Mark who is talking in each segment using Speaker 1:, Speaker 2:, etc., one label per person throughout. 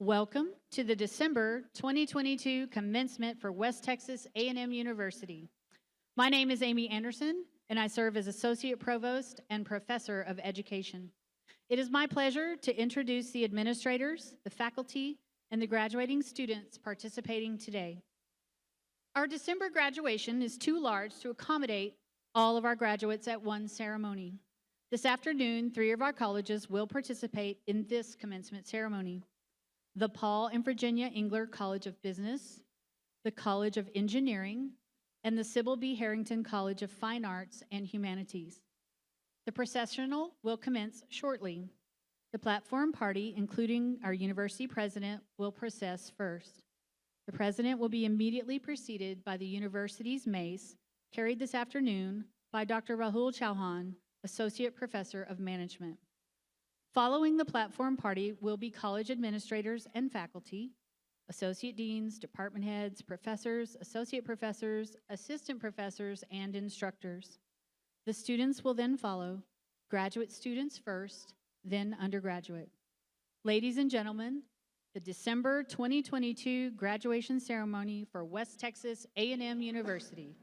Speaker 1: Welcome to the December 2022 Commencement for West Texas A&M University. My name is Amy Anderson, and I serve as Associate Provost and Professor of Education. It is my pleasure to introduce the administrators, the faculty, and the graduating students participating today. Our December graduation is too large to accommodate all of our graduates at one ceremony. This afternoon, 3 of our colleges will participate in this commencement ceremony: the Paul and Virginia Engler College of Business, the College of Engineering, and the Sybil Harrington College of Fine Arts and Humanities. The processional will commence shortly. The platform party, including our university president, will process first. The president will be immediately preceded by the university's mace, carried this afternoon by Dr. Rahul Chauhan, Associate Professor of Management. Following the platform party will be college administrators and faculty, associate deans, department heads, professors, associate professors, assistant professors, and instructors. The students will then follow, graduate students first, then undergraduate. Ladies and gentlemen, the December 2022 graduation ceremony for West Texas A&M University.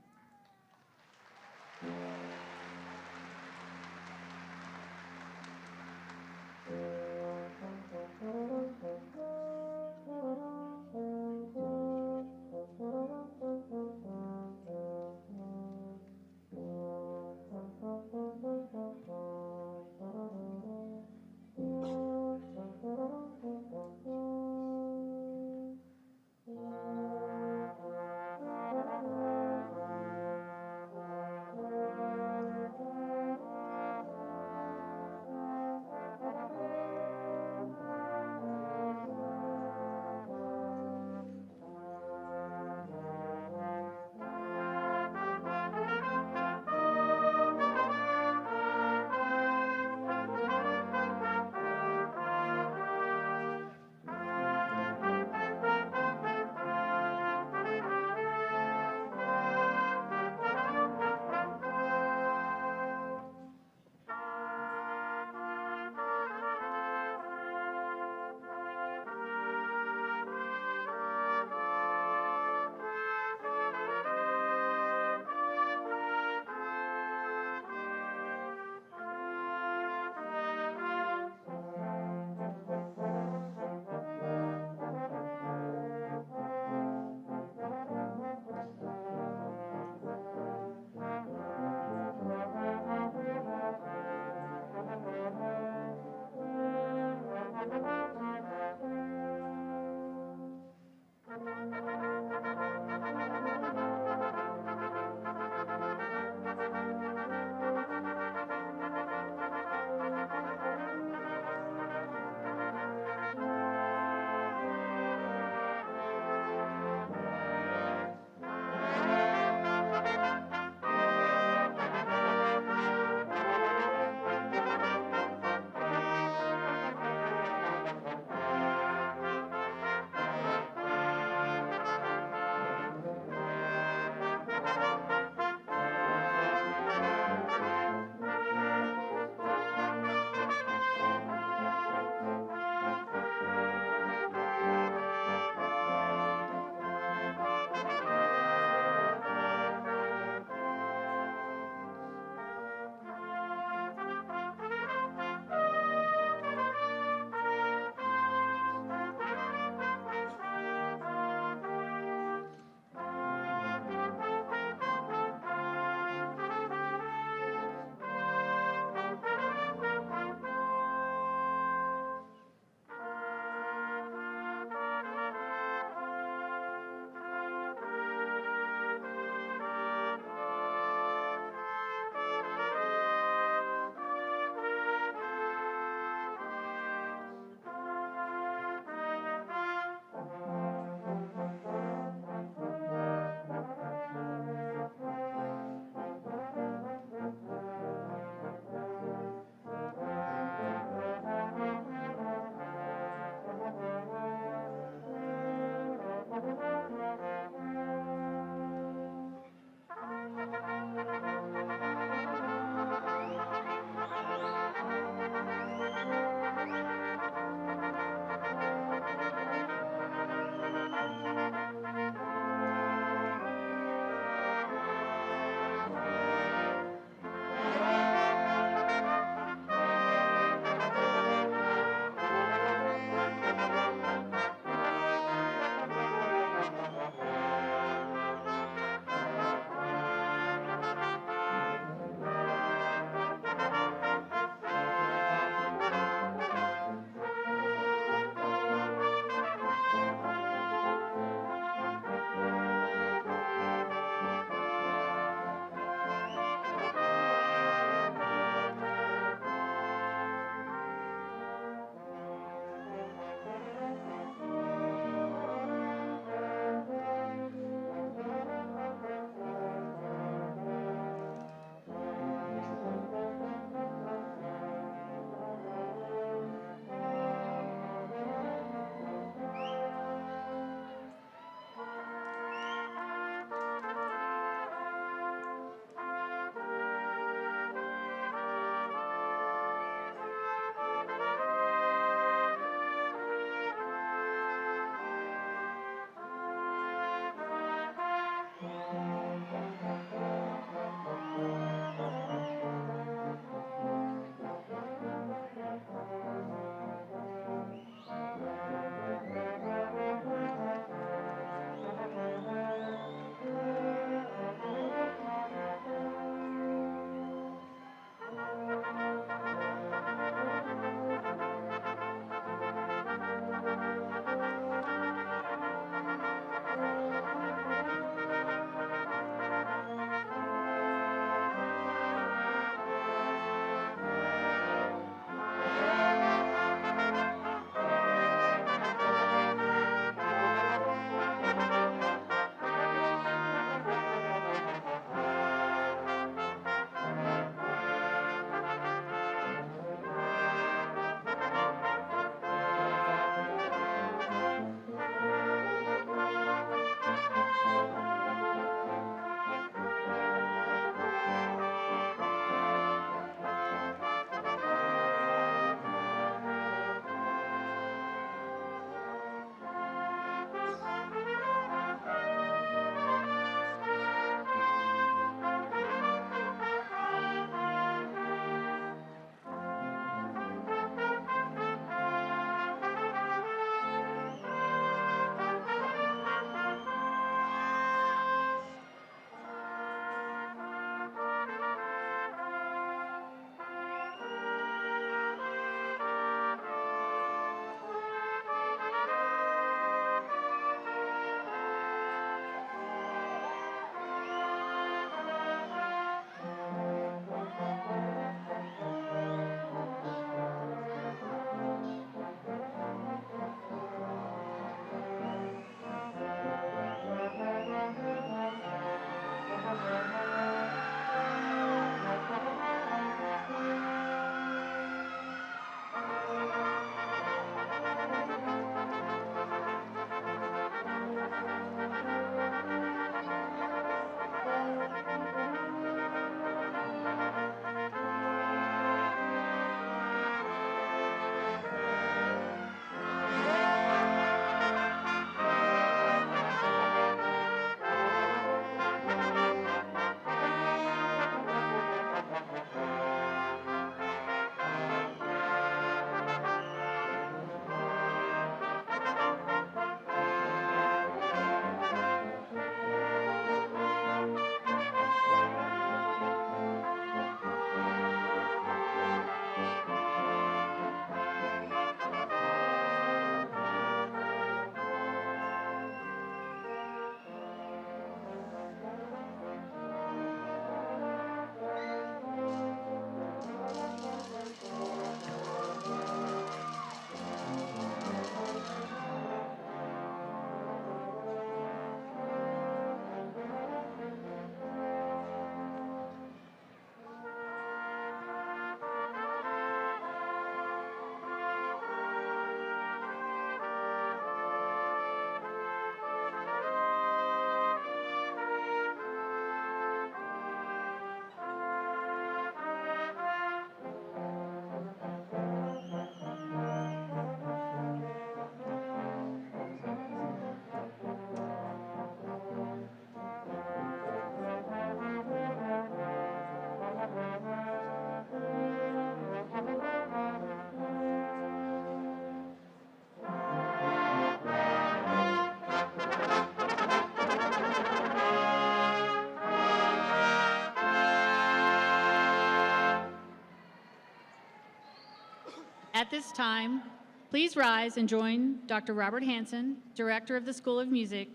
Speaker 1: At this time, please rise and join Dr. Robert Hanson, Director of the School of Music,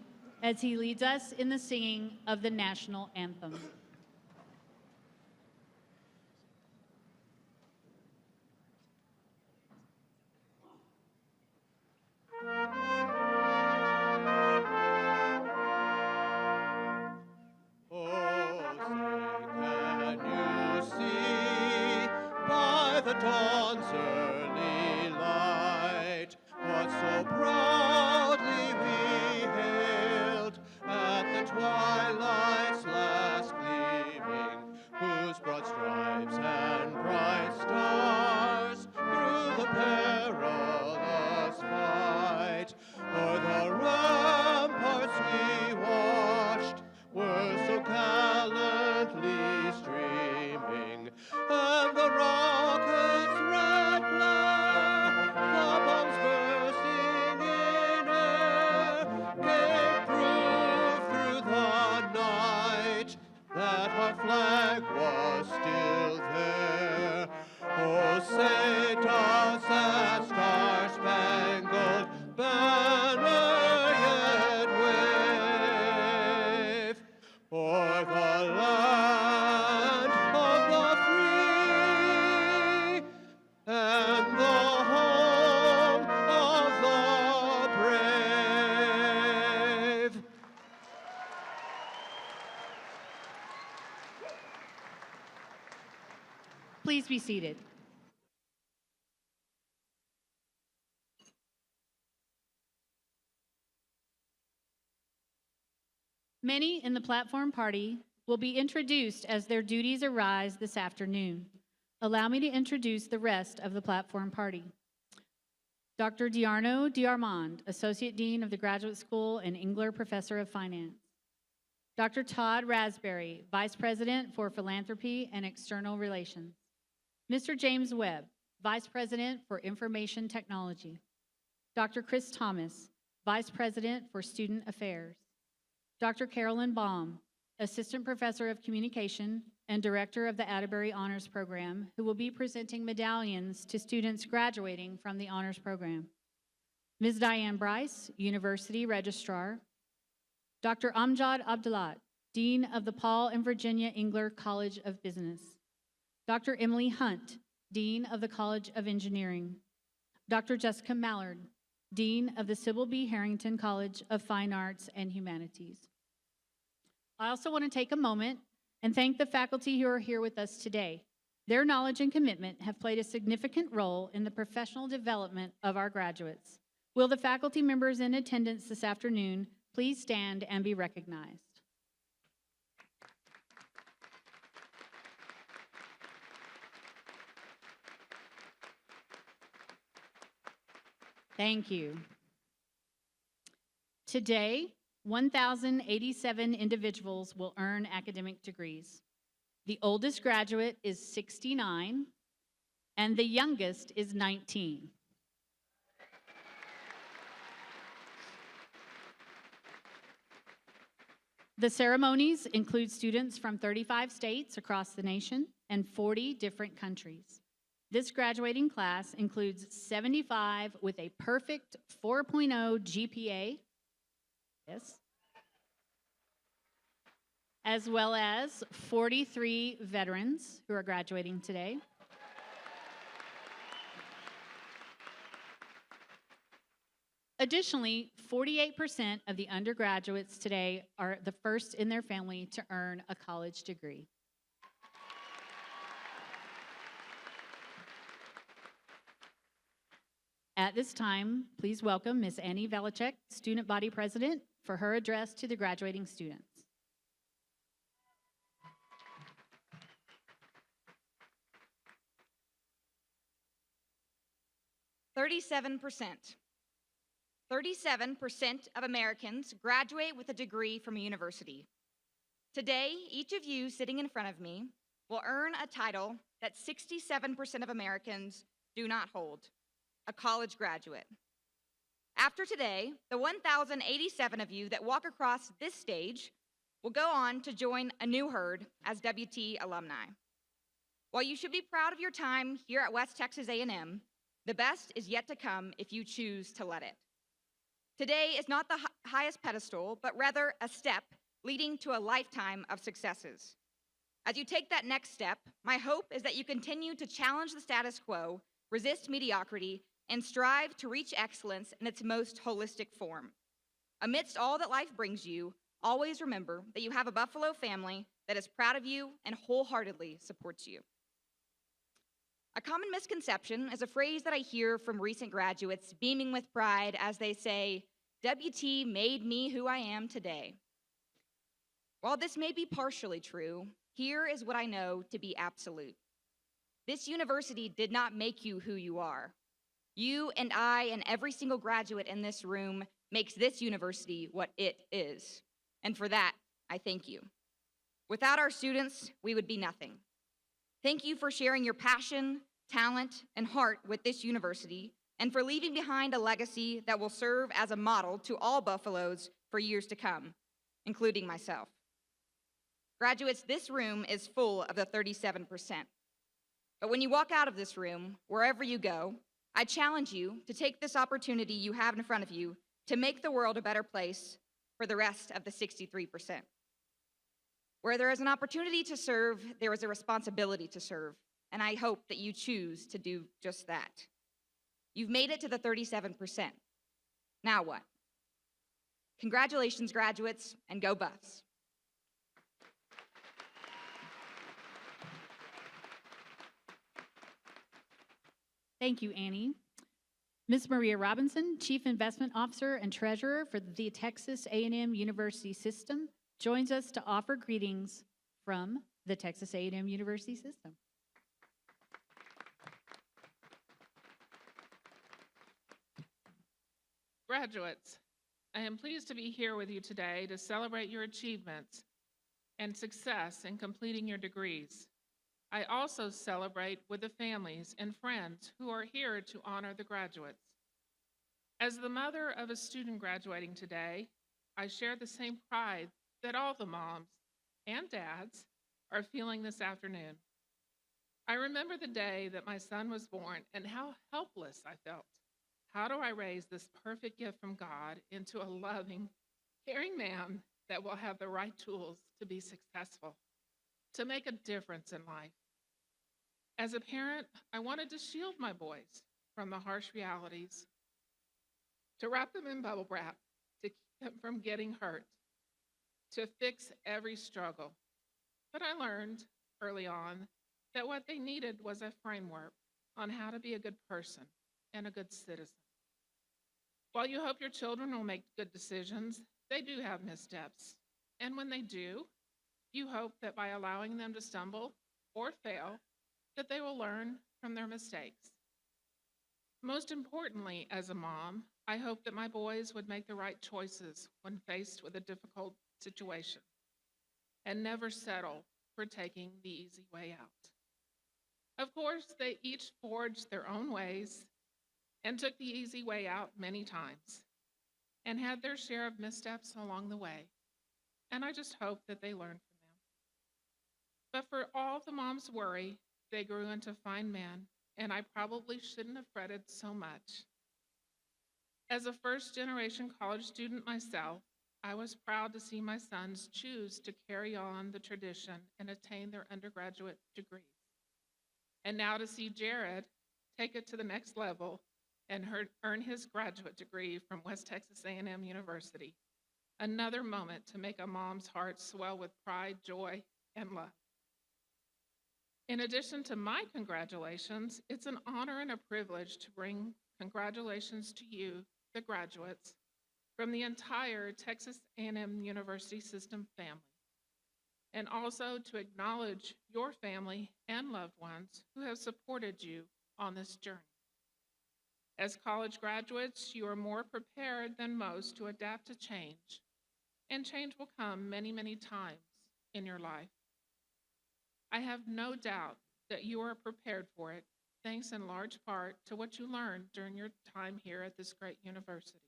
Speaker 1: as he leads us in the singing of the national anthem.
Speaker 2: The dawn's early light, what so proudly we hailed at the twilight's last gleaming, whose broad stripes and bright stars through the perilous fight o'er the ramparts we watched were so gallantly streaming, and the rocket's red glare, the bombs bursting in air, gave proof through the night that our flag was still there. Oh, say does that star-spangled banner yet wave o'er the land of the free and the home of the brave?
Speaker 1: Please be seated. Many in the platform party will be introduced as their duties arise this afternoon. Allow me to introduce the rest of the platform party. Dr. Diarno Diarmond, Associate Dean of the Graduate School and Engler Professor of Finance. Dr. Todd Raspberry, Vice President for Philanthropy and External Relations. Mr. James Webb, Vice President for Information Technology. Dr. Chris Thomas, Vice President for Student Affairs. Dr. Carolyn Baum, Assistant Professor of Communication and Director of the Atterbury Honors Program, who will be presenting medallions to students graduating from the Honors Program. Ms. Diane Bryce, University Registrar. Dr. Amjad Abdullah, Dean of the Paul and Virginia Engler College of Business. Dr. Emily Hunt, Dean of the College of Engineering. Dr. Jessica Mallard, Dean of the Sybil B. Harrington College of Fine Arts and Humanities. I also want to take a moment and thank the faculty who are here with us today. Their knowledge and commitment have played a significant role in the professional development of our graduates. Will the faculty members in attendance this afternoon please stand and be recognized? Thank you. Today, 1,087 individuals will earn academic degrees. The oldest graduate is 69, and the youngest is 19. The ceremonies include students from 35 states across the nation and 40 different countries. This graduating class includes 75 with a perfect 4.0 GPA, yes, as well as 43 veterans who are graduating today. Additionally, 48% of the undergraduates today are the first in their family to earn a college degree. At this time, please welcome Ms. Annie Velichek, Student Body President, for her address to the graduating students.
Speaker 3: "37%. 37% of Americans graduate with a degree from a university. Today, each of you sitting in front of me will earn a title that 67% of Americans do not hold: a college graduate. After today, the 1,087 of you that walk across this stage will go on to join a new herd as WT alumni. While you should be proud of your time here at West Texas A&M, The best is yet to come if you choose to let it. Today is not the highest pedestal, but rather a step leading to a lifetime of successes. As you take that next step, my hope is that you continue to challenge the status quo, resist mediocrity, and strive to reach excellence in its most holistic form. Amidst all that life brings you, always remember that you have a Buffalo family that is proud of you and wholeheartedly supports you. A common misconception is a phrase that I hear from recent graduates beaming with pride as they say, "WT made me who I am today." While this may be partially true, here is what I know to be absolute. This university did not make you who you are. You and I and every single graduate in this room makes this university what it is. And for that, I thank you. Without our students, we would be nothing. Thank you for sharing your passion, talent, and heart with this university, and for leaving behind a legacy that will serve as a model to all Buffaloes for years to come, including myself. Graduates, this room is full of the 37%. But when you walk out of this room, wherever you go, I challenge you to take this opportunity you have in front of you to make the world a better place for the rest of the 63%. Where there is an opportunity to serve, there is a responsibility to serve, and I hope that you choose to do just that. You've made it to the 37%. Now what? Congratulations, graduates, and go Buffs.
Speaker 1: Thank you, Annie. Ms. Maria Robinson, Chief Investment Officer and Treasurer for the Texas A&M University System, joins us to offer greetings from the Texas A&M University System.
Speaker 4: Graduates, I am pleased to be here with you today to celebrate your achievements and success in completing your degrees. I also celebrate with the families and friends who are here to honor the graduates. As the mother of a student graduating today, I share the same pride that all the moms and dads are feeling this afternoon. I remember the day that my son was born and how helpless I felt. How do I raise this perfect gift from God into a loving, caring man that will have the right tools to be successful, to make a difference in life? As a parent, I wanted to shield my boys from the harsh realities, to wrap them in bubble wrap, to keep them from getting hurt, to fix every struggle. But I learned early on that what they needed was a framework on how to be a good person and a good citizen. While you hope your children will make good decisions, they do have missteps. And when they do, you hope that by allowing them to stumble or fail, that they will learn from their mistakes. Most importantly, as a mom, I hope that my boys would make the right choices when faced with a difficult situation and never settle for taking the easy way out. Of course, they each forged their own ways and took the easy way out many times and had their share of missteps along the way. And I just hope that they learn from them. But for all the moms' worry, they grew into fine men, and I probably shouldn't have fretted so much. As a first-generation college student myself, I was proud to see my sons choose to carry on the tradition and attain their undergraduate degrees. And now to see Jared take it to the next level and earn his graduate degree from West Texas A&M University. Another moment to make a mom's heart swell with pride, joy, and love. In addition to my congratulations, it's an honor and a privilege to bring congratulations to you, the graduates, from the entire Texas A&M University System family, and also to acknowledge your family and loved ones who have supported you on this journey. As college graduates, you are more prepared than most to adapt to change, and change will come many, many times in your life. I have no doubt that you are prepared for it, thanks in large part to what you learned during your time here at this great university.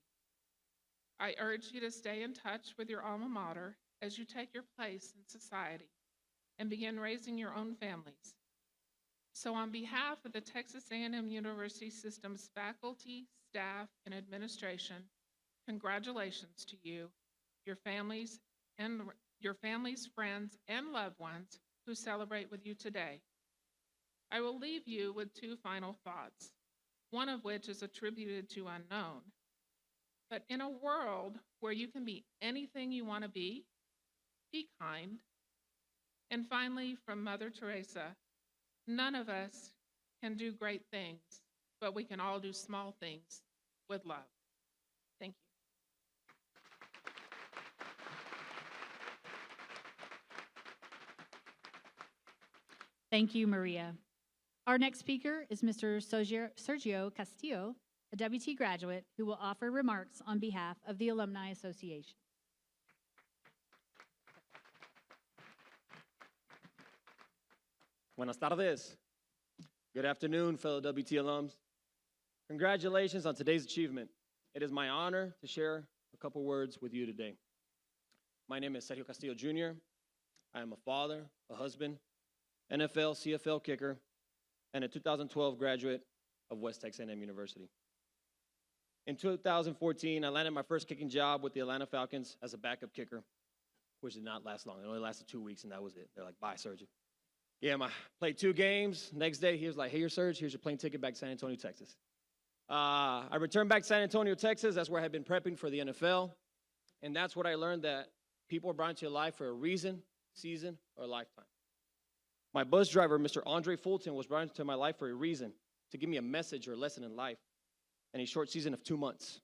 Speaker 4: I urge you to stay in touch with your alma mater as you take your place in society and begin raising your own families. So on behalf of the Texas A&M University System's faculty, staff, and administration, congratulations to you, your families, friends, and loved ones who celebrate with you today. I will leave you with two final thoughts, one of which is attributed to unknown. But in a world where you can be anything you want to be kind. And finally, from Mother Teresa, none of us can do great things, but we can all do small things with love. Thank you.
Speaker 1: Thank you, Maria. Our next speaker is Mr. Sergio Castillo, a WT graduate who will offer remarks on behalf of the Alumni Association.
Speaker 5: Buenas tardes. Good afternoon, fellow WT alums. Congratulations on today's achievement. It is my honor to share a couple words with you today. My name is Sergio Castillo Jr. I am a father, a husband, NFL, CFL kicker, and a 2012 graduate of West Texas A&M University. In 2014, I landed my first kicking job with the Atlanta Falcons as a backup kicker, which did not last long. It only lasted 2 weeks, and that was it. They're like, bye, Sergio. Yeah, I played 2 games. Next day, he was like, hey, you're Serge, here's your plane ticket back to San Antonio, Texas. I returned back to San Antonio, Texas. That's where I had been prepping for the NFL. And that's what I learned, that people are brought into your life for a reason, season, or a lifetime. My bus driver, Mr. Andre Fulton, was brought into my life for a reason, to give me a message or a lesson in life, in a short season of 2 months.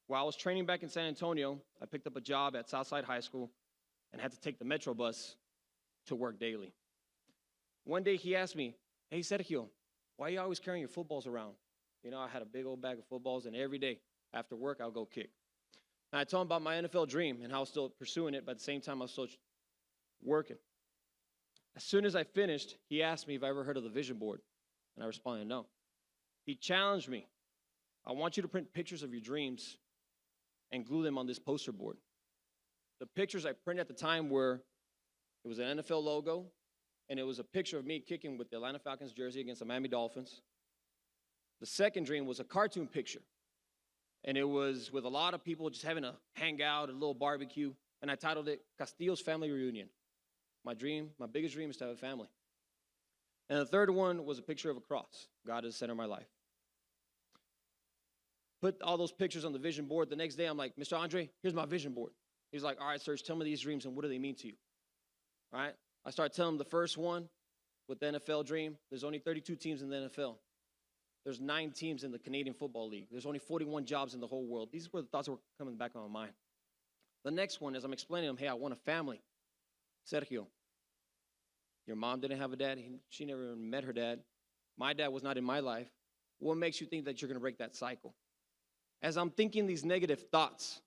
Speaker 5: While I was training back in San Antonio, I picked up a job at Southside High School and had to take the Metro bus to work daily. One day he asked me, hey, Sergio, why are you always carrying your footballs around? You know, I had a big old bag of footballs, and every day after work, I'll go kick. And I told him about my NFL dream and how I was still pursuing it, but at the same time, I was still working. As soon as I finished, he asked me if I ever heard of the vision board, and I responded, no. He challenged me. I want you to print pictures of your dreams and glue them on this poster board. The pictures I printed at the time were, it was an NFL logo, and it was a picture of me kicking with the Atlanta Falcons jersey against the Miami Dolphins. The second dream was a cartoon picture, and it was with a lot of people just having a hangout, a little barbecue, and I titled it Castillo's Family Reunion. My biggest dream is to have a family. And the third one was a picture of a cross. God is the center of my life. Put all those pictures on the vision board. The next day, I'm like, Mr. Andre, here's my vision board. He's like, all right, Serge, tell me these dreams and what do they mean to you? All right? I started telling him the first one with the NFL dream. There's only 32 teams in the NFL. There's 9 teams in the Canadian Football League. There's only 41 jobs in the whole world. These were the thoughts that were coming back on my mind. The next one is I'm explaining to him, hey, I want a family. Sergio, your mom didn't have a dad. She never even met her dad. My dad was not in my life. What makes you think that you're going to break that cycle? As I'm thinking these negative thoughts,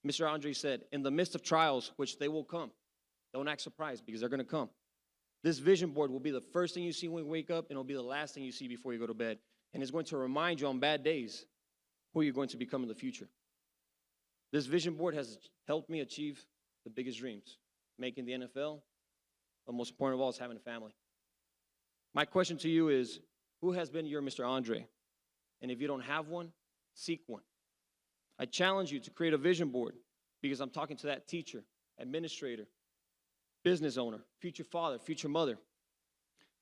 Speaker 5: Mr. Andre said, in the midst of trials, which they will come, don't act surprised because they're going to come. This vision board will be the first thing you see when you wake up, and it'll be the last thing you see before you go to bed. And it's going to remind you on bad days who you're going to become in the future. This vision board has helped me achieve the biggest dreams, making the NFL, but most important of all is having a family. My question to you is, who has been your Mr. Andre? And if you don't have one, seek one. I challenge you to create a vision board because I'm talking to that teacher, administrator, business owner, future father, future mother.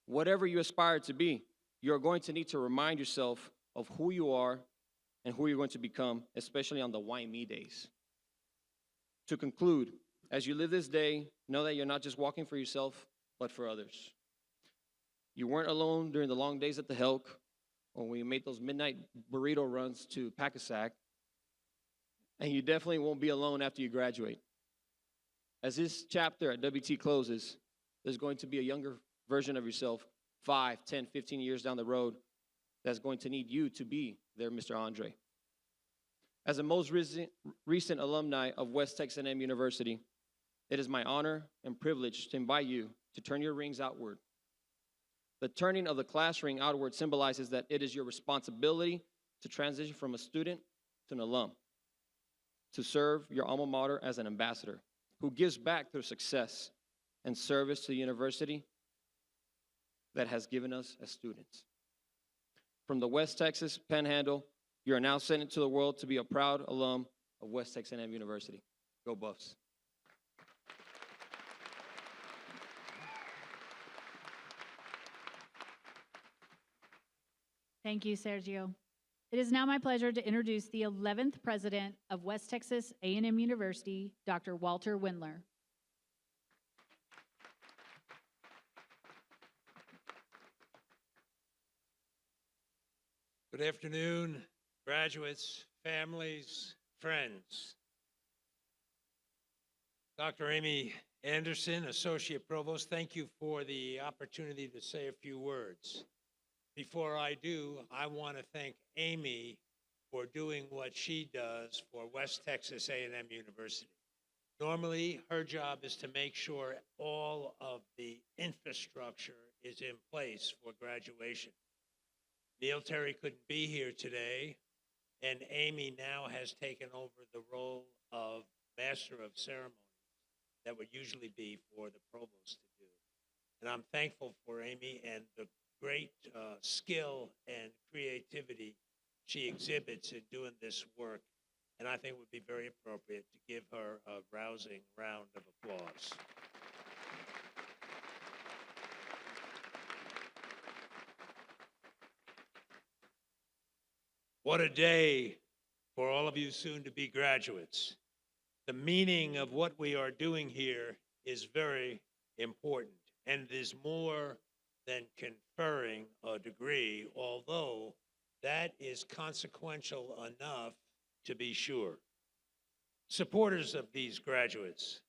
Speaker 5: Whatever you aspire to be, you're going to need to remind yourself of who you are and who you're going to become, especially on the why me days. To conclude, as you live this day, know that you're not just walking for yourself, but for others. You weren't alone during the long days at the Helk, when we made those midnight burrito runs to Pack-a-Sack, and you definitely won't be alone after you graduate. As this chapter at WT closes, there's going to be a younger version of yourself 5, 10, 15 years down the road that's going to need you to be their Mr. Andre. As the most recent alumni of West Texas A&M University, it is my honor and privilege to invite you to turn your rings outward. The turning of the class ring outward symbolizes that it is your responsibility to transition from a student to an alum, to serve your alma mater as an ambassador who gives back through success and service to the university that has given us as students. From the West Texas Panhandle, you are now sent into the world to be a proud alum of West Texas A&M University. Go Buffs.
Speaker 1: Thank you, Sergio. It is now my pleasure to introduce the 11th president of West Texas A&M University, Dr. Walter Windler.
Speaker 6: Good afternoon, graduates, families, friends. Dr. Amy Anderson, Associate Provost, thank you for the opportunity to say a few words. Before I do, I want to thank Amy for doing what she does for West Texas A&M University. Normally, her job is to make sure all of the infrastructure is in place for graduation. Neil Terry couldn't be here today, and Amy now has taken over the role of Master of Ceremonies that would usually be for the Provost to do. And I'm thankful for Amy and the great skill and creativity she exhibits in doing this work, and I think it would be very appropriate to give her a rousing round of applause. What a day for all of you soon-to-be graduates. The meaning of what we are doing here is very important, and it is more than conferring a degree, although that is consequential enough to be sure. Supporters of these graduates,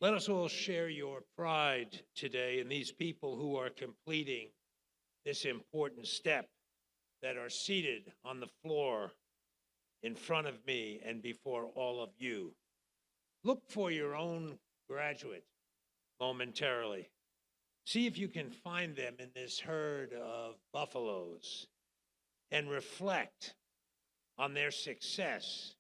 Speaker 6: let us all share your pride today in these people who are completing this important step, that are seated on the floor in front of me and before all of you. Look for your own graduate momentarily. See if you can find them in this herd of buffaloes and reflect on their success.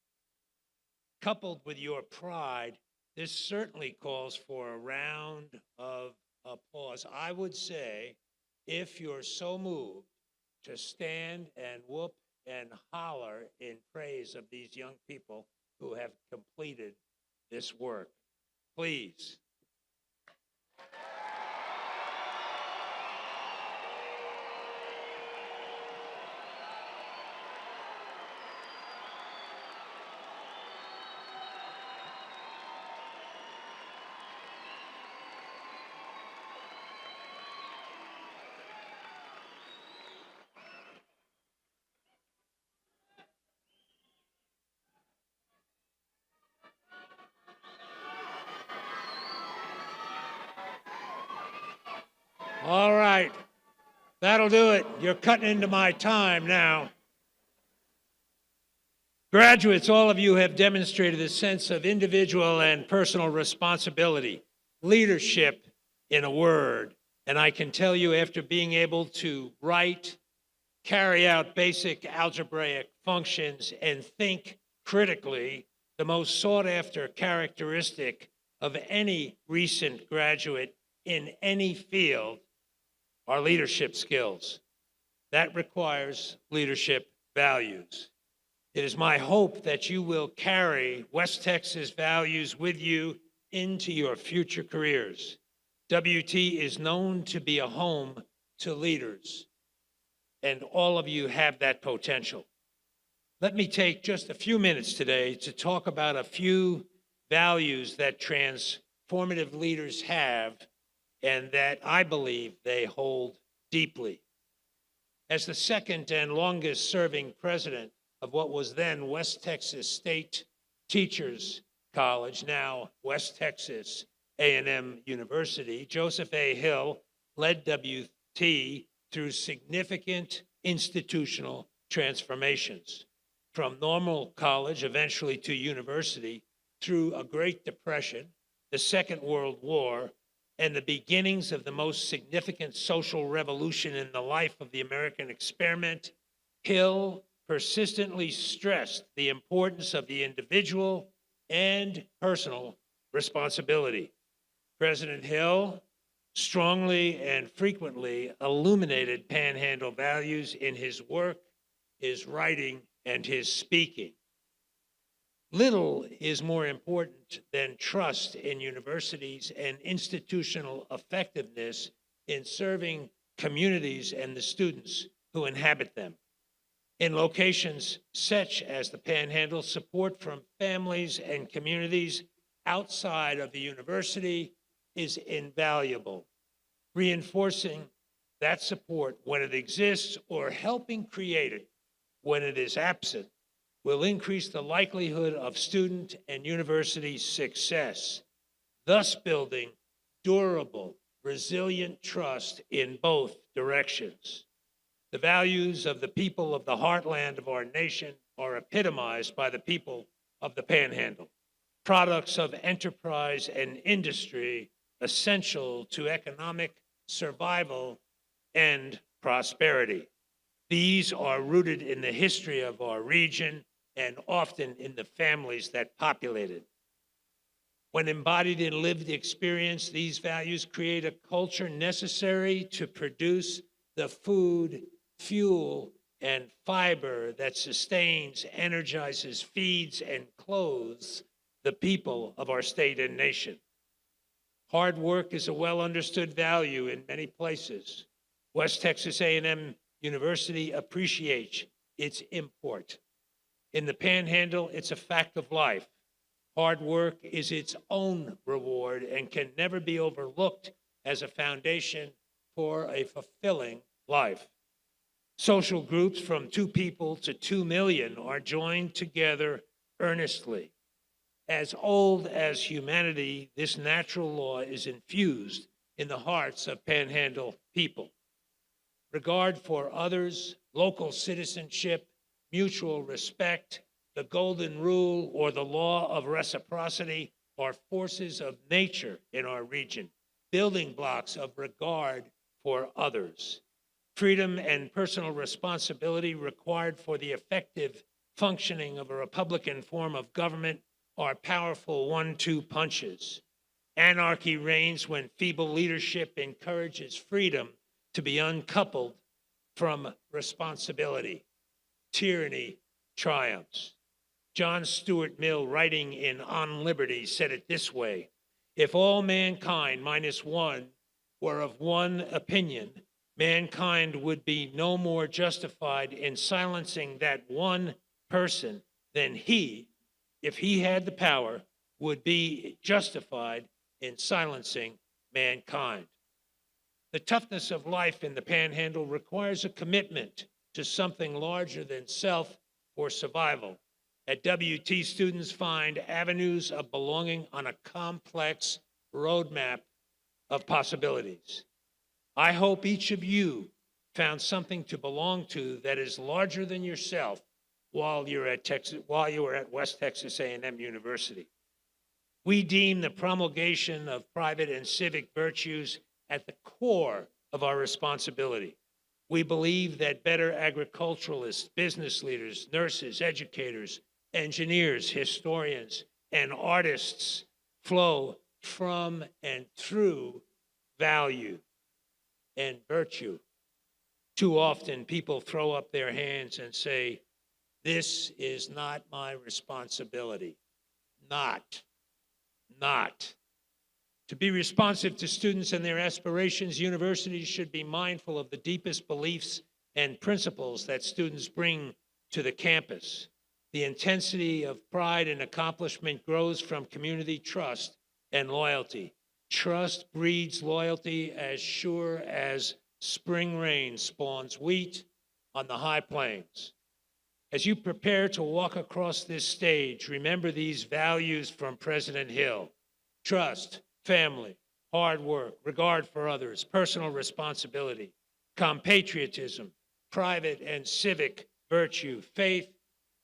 Speaker 6: Coupled with your pride, this certainly calls for a round of applause. I would say, if you're so moved, to stand and whoop and holler in praise of these young people who have completed this work. Please. All right, that'll do it. You're cutting into my time now. Graduates, all of you have demonstrated a sense of individual and personal responsibility, leadership in a word. And I can tell you, after being able to write, carry out basic algebraic functions, and think critically, the most sought after characteristic of any recent graduate in any field are leadership skills. That requires leadership values. It is my hope that you will carry West Texas values with you into your future careers. WT is known to be a home to leaders, and all of you have that potential. Let me take just a few minutes today to talk about a few values that transformative leaders have and that I believe they hold deeply. As the second and longest serving president of what was then West Texas State Teachers College, now West Texas A&M University, Joseph A. Hill led WT through significant institutional transformations, from normal college eventually to university, through a Great Depression, the Second World War, and the beginnings of the most significant social revolution in the life of the American experiment. Hill persistently stressed the importance of the individual and personal responsibility. President Hill strongly and frequently illuminated Panhandle values in his work, his writing, and his speaking. Little is more important than trust in universities and institutional effectiveness in serving communities and the students who inhabit them. In locations such as the Panhandle, support from families and communities outside of the university is invaluable. Reinforcing that support when it exists or helping create it when it is absent will increase the likelihood of student and university success, thus building durable, resilient trust in both directions. The values of the people of the heartland of our nation are epitomized by the people of the Panhandle, products of enterprise and industry essential to economic survival and prosperity. These are rooted in the history of our region and often in the families that populate it. When embodied in lived experience, these values create a culture necessary to produce the food, fuel, and fiber that sustains, energizes, feeds, and clothes the people of our state and nation. Hard work is a well-understood value in many places. West Texas A&M University appreciates its import. In the Panhandle, it's a fact of life. Hard work is its own reward and can never be overlooked as a foundation for a fulfilling life. Social groups from 2 people to 2 million are joined together earnestly. As old as humanity, this natural law is infused in the hearts of Panhandle people. Regard for others, local citizenship, mutual respect, the golden rule, or the law of reciprocity are forces of nature in our region, building blocks of regard for others. Freedom and personal responsibility required for the effective functioning of a Republican form of government are powerful 1-2 punches. Anarchy reigns when feeble leadership encourages freedom to be uncoupled from responsibility. Tyranny triumphs. John Stuart Mill, writing in On Liberty, said it this way: if all mankind minus one were of one opinion, mankind would be no more justified in silencing that one person than he, if he had the power, would be justified in silencing mankind. The toughness of life in the Panhandle requires a commitment to something larger than self for survival. At WT, students find avenues of belonging on a complex roadmap of possibilities. I hope each of you found something to belong to that is larger than yourself while you were at West Texas A&M University. We deem the promulgation of private and civic virtues at the core of our responsibility. We believe that better agriculturalists, business leaders, nurses, educators, engineers, historians, and artists flow from and through value and virtue. Too often people throw up their hands and say, "This is not my responsibility." Not. To be responsive to students and their aspirations, universities should be mindful of the deepest beliefs and principles that students bring to the campus. The intensity of pride and accomplishment grows from community trust and loyalty. Trust breeds loyalty as sure as spring rain spawns wheat on the high plains. As you prepare to walk across this stage, remember these values from President Hill: trust, family, hard work, regard for others, personal responsibility, compatriotism, private and civic virtue, faith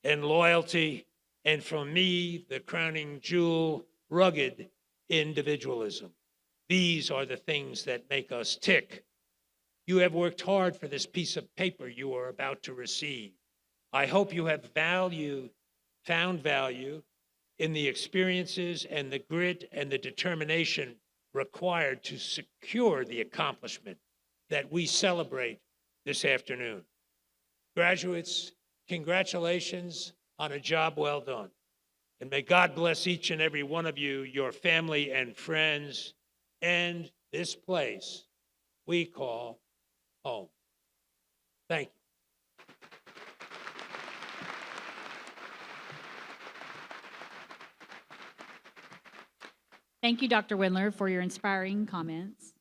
Speaker 6: and loyalty, and from me, the crowning jewel, rugged individualism. These are the things that make us tick. You have worked hard for this piece of paper you are about to receive. I hope you have found value in the experiences and the grit and the determination required to secure the accomplishment that we celebrate this afternoon. Graduates, congratulations on a job well done. And may God bless each and every one of you, your family and friends, and this place we call home. Thank you.
Speaker 1: Thank you, Dr. Windler, for your inspiring comments.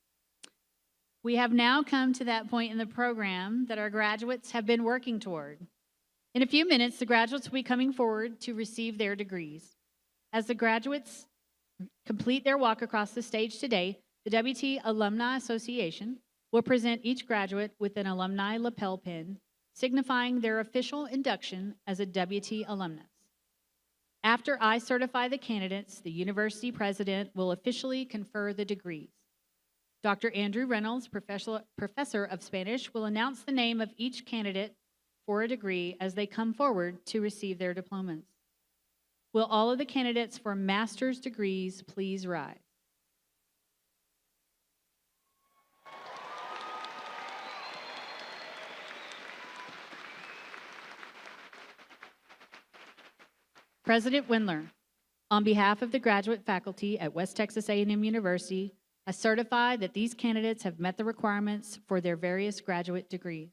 Speaker 1: We have now come to that point in the program that our graduates have been working toward. In a few minutes, the graduates will be coming forward to receive their degrees. As the graduates complete their walk across the stage today, the WT Alumni Association will present each graduate with an alumni lapel pin, signifying their official induction as a WT alumnus. After I certify the candidates, the university president will officially confer the degrees. Dr. Andrew Reynolds, professor of Spanish, will announce the name of each candidate for a degree as they come forward to receive their diplomas. Will all of the candidates for master's degrees please rise? President Windler, on behalf of the graduate faculty at West Texas A&M University, I certify that these candidates have met the requirements for their various graduate degrees.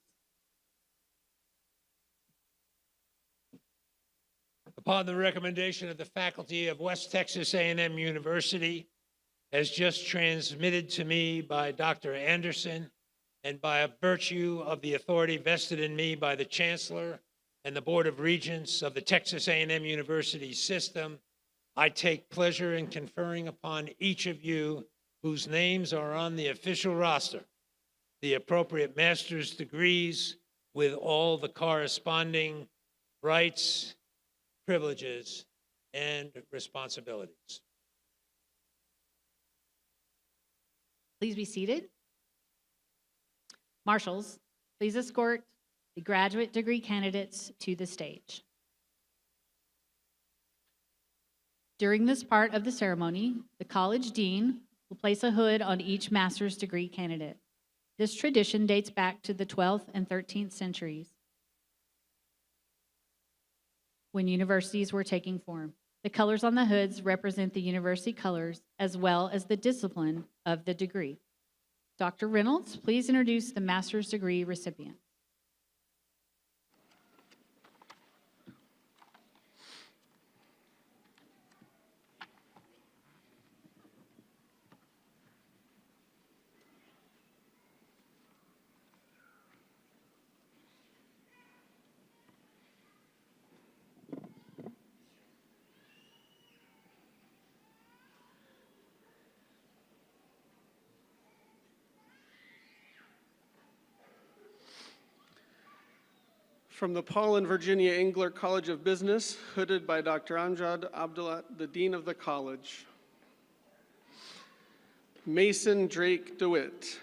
Speaker 6: Upon the recommendation of the faculty of West Texas A&M University, as just transmitted to me by Dr. Anderson, and by a virtue of the authority vested in me by the Chancellor and the Board of Regents of the Texas A&M University system, I take pleasure in conferring upon each of you whose names are on the official roster the appropriate master's degrees with all the corresponding rights, privileges, and responsibilities.
Speaker 1: Please be seated. Marshals, please escort the graduate degree candidates to the stage. During this part of the ceremony, the college dean will place a hood on each master's degree candidate. This tradition dates back to the 12th and 13th centuries when universities were taking form. The colors on the hoods represent the university colors as well as the discipline of the degree. Dr. Reynolds, please introduce the master's degree recipient.
Speaker 2: From the Paul and Virginia Engler College of Business, hooded by Dr. Amjad Abdullah, the Dean of the College. Mason Drake DeWitt.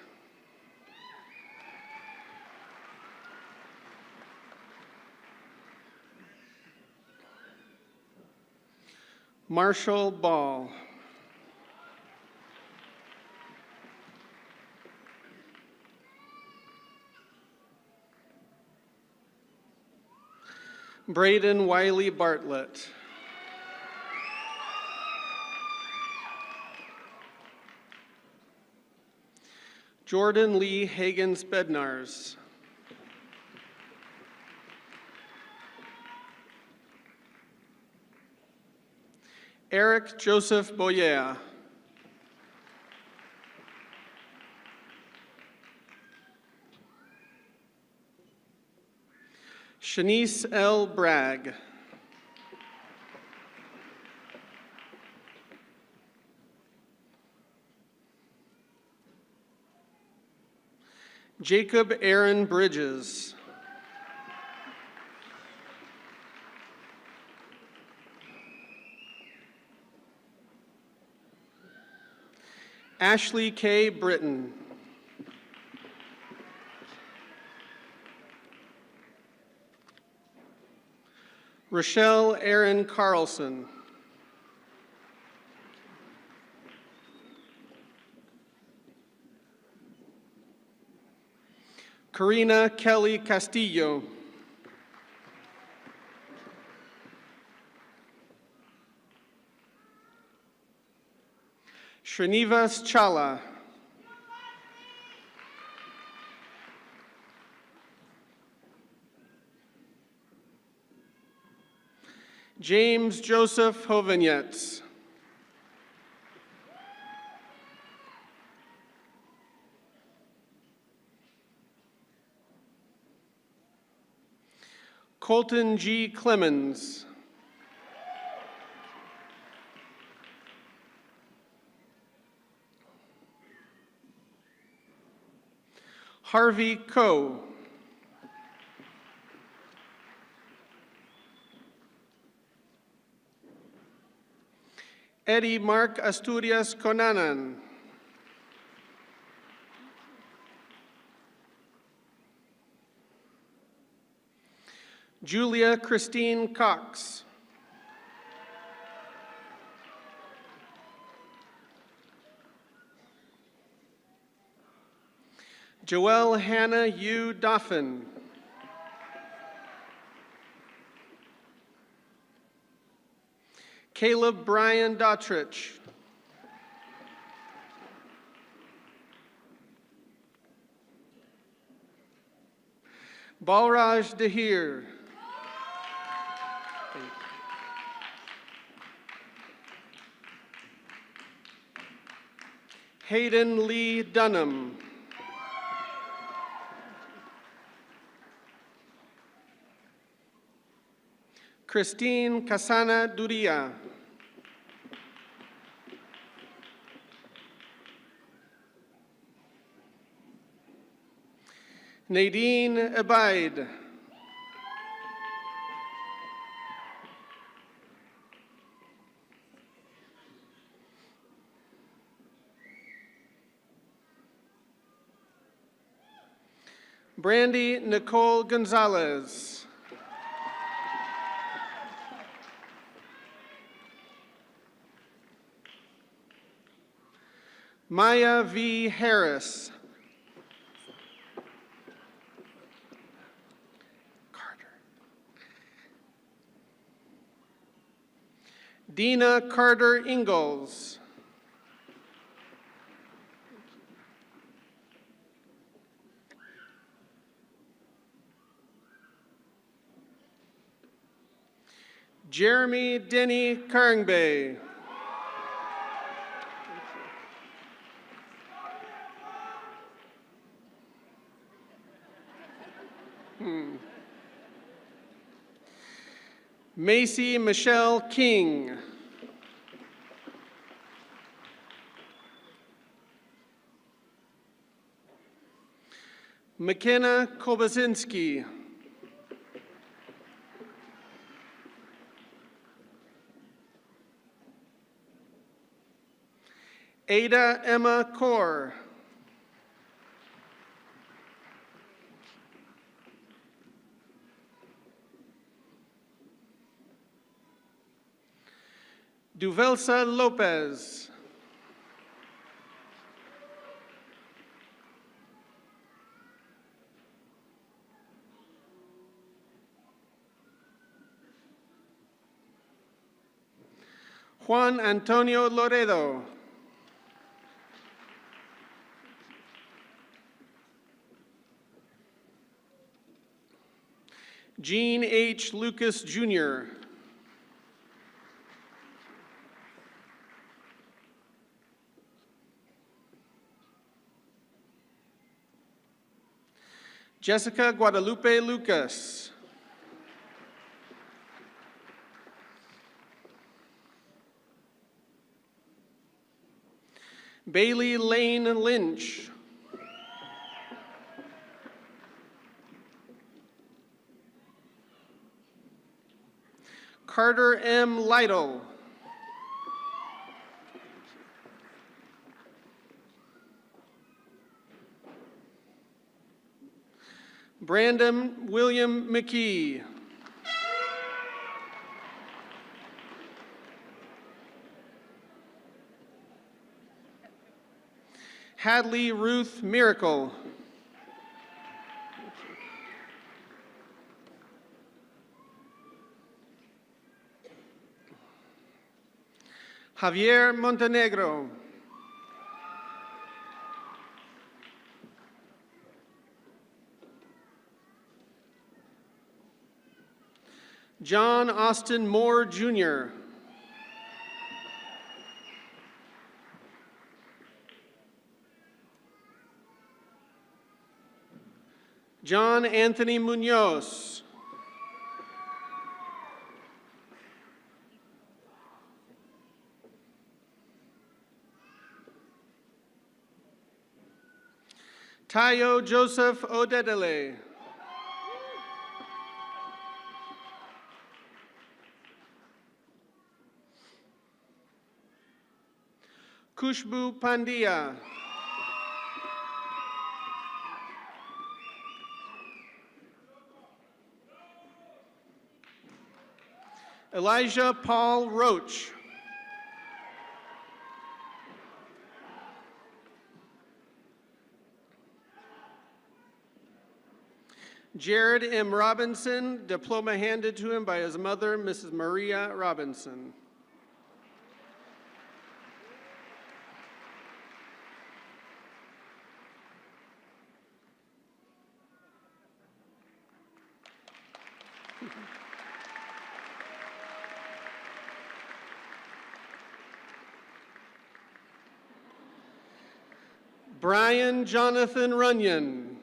Speaker 2: Marshall Ball. Braden Wiley Bartlett. Jordan Lee Hagens Bednars. Eric Joseph Boyer. Shanice L. Bragg. Jacob Aaron Bridges. Ashley K. Britton. Rochelle Aaron Carlson. Karina Kelly Castillo. Srinivas Chala. James Joseph Hovenetz. Colton G. Clemens. Harvey Coe. Eddie Mark Asturias Conanan. Julia Christine Cox. Joelle Hannah Yu Doffin. Caleb Brian Dautrich. Balraj Dahir. Hayden Lee Dunham. Christine Casana Duria. Nadine Abaid. Brandy Nicole Gonzalez. Maya V. Harris. Carter. Dina Carter Ingalls. Jeremy Denny Karingbay. Macy Michelle King. McKenna Kobasinski. Ada Emma Kaur. Duvelsa Lopez. Juan Antonio Loredo. Gene H. Lucas, Jr. Jessica Guadalupe Lucas. Bailey Lane Lynch. Carter M. Lytle. Brandon William McKee. Hadley Ruth Miracle. Javier Montenegro. John Austin Moore, Jr. John Anthony Munoz. Tayo Joseph Odedele. Kushbu Pandya. Elijah Paul Roach. Jared M. Robinson, diploma handed to him by his mother, Mrs. Maria Robinson. Brian Jonathan Runyon.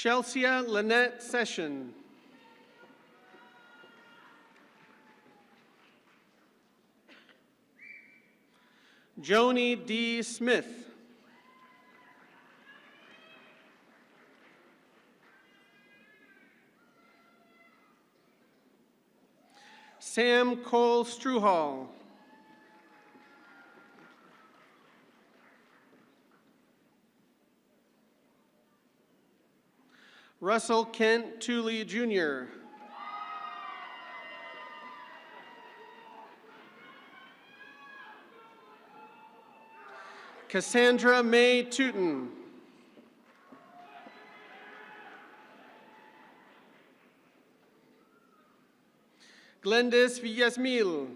Speaker 2: Chelsea Lynette Session. Joni D. Smith. Sam Cole Struhall. Russell Kent Tooley, Jr. Cassandra May Tootin. Glendis Villasmil.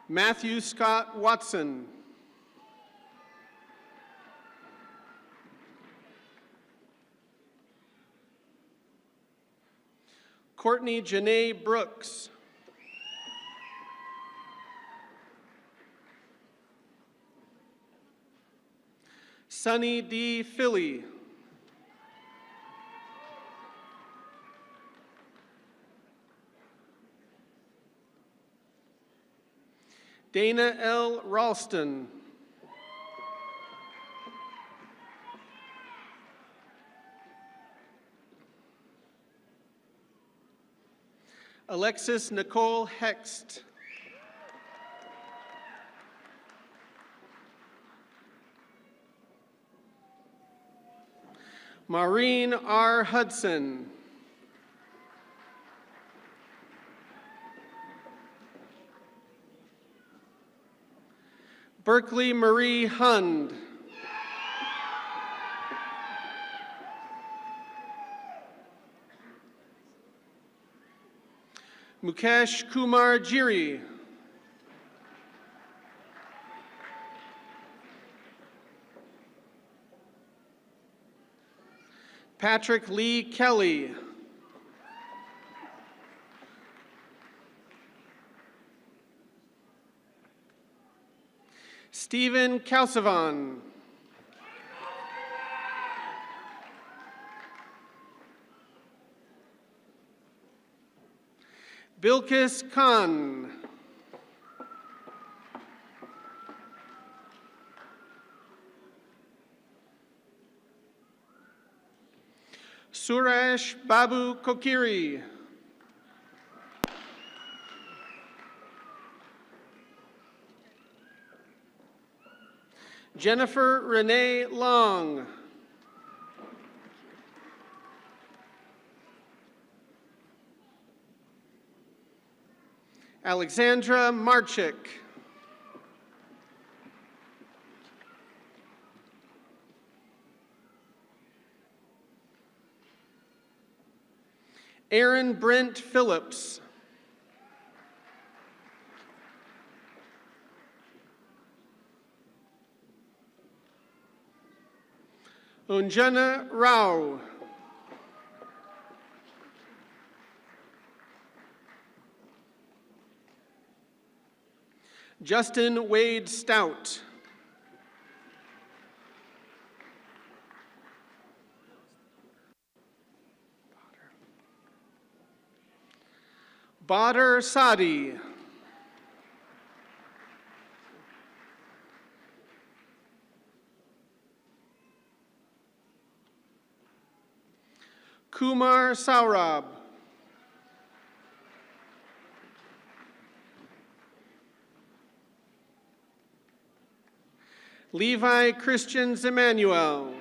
Speaker 2: Matthew Scott Watson. Courtney Janae Brooks. Sunny D. Philly. Dana L. Ralston. Alexis Nicole Hext. Maureen R. Hudson. Berkeley Marie Hund. Mukesh Kumar Giri. Patrick Lee Kelly. Stephen Calsavan. Bilkis Khan. Suresh Babu Kokiri. Jennifer Renee Long. Alexandra Marchik. Aaron Brent Phillips. Unjana Rao. Justin Wade Stout. Badr Sadi. Kumar Saurabh. Levi Christian Emmanuel.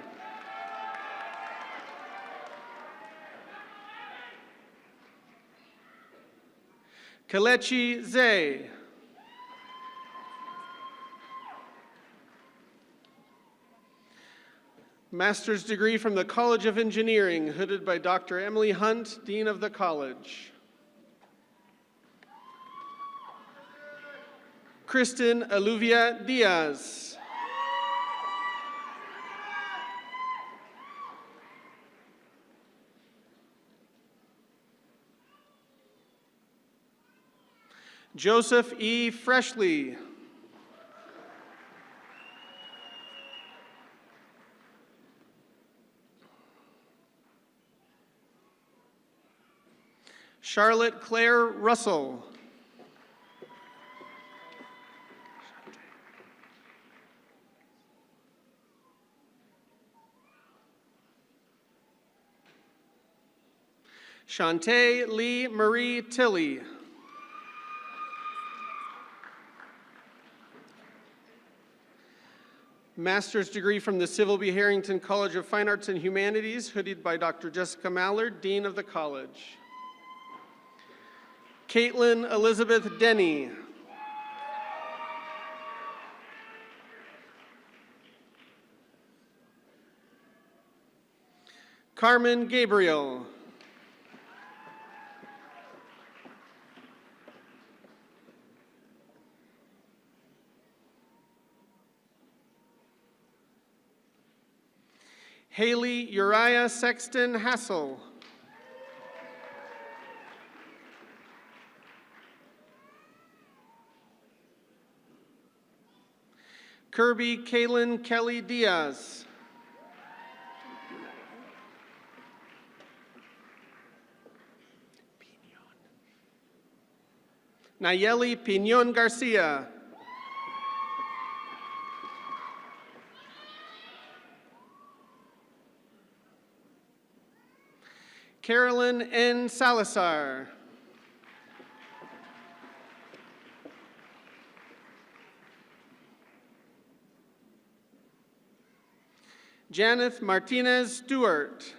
Speaker 2: Kalechi Zay. Master's degree from the College of Engineering, hooded by Dr. Emily Hunt, Dean of the College. Kristen Aluvia Diaz. Joseph E. Freshley. Charlotte Claire Russell. Shantae Lee Marie Tilley. Master's degree from the Sybil B. Harrington College of Fine Arts and Humanities, hooded by Dr. Jessica Mallard, Dean of the College. Caitlin Elizabeth Denny. Carmen Gabriel. Haley Uriah Sexton Hassel. Kirby Kaylin Kelly Diaz. Nayeli Piñon Garcia. Carolyn N. Salazar. Janeth Martinez Stewart.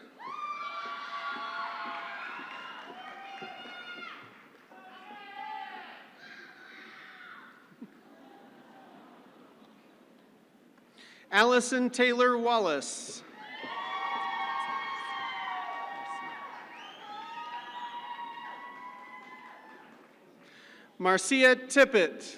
Speaker 2: Allison Taylor Wallace. Marcia Tippett.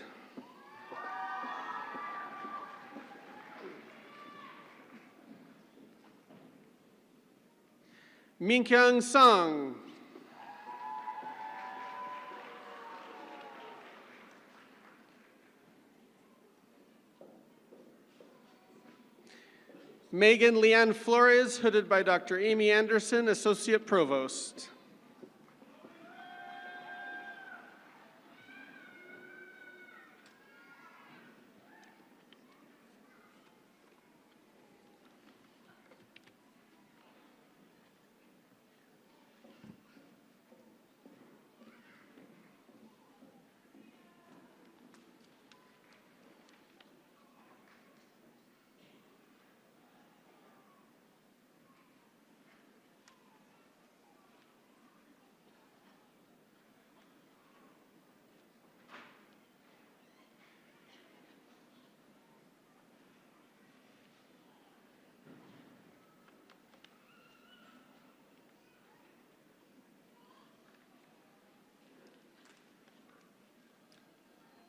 Speaker 2: Minkyung Sung. Megan Leanne Flores, hooded by Dr. Amy Anderson, Associate Provost.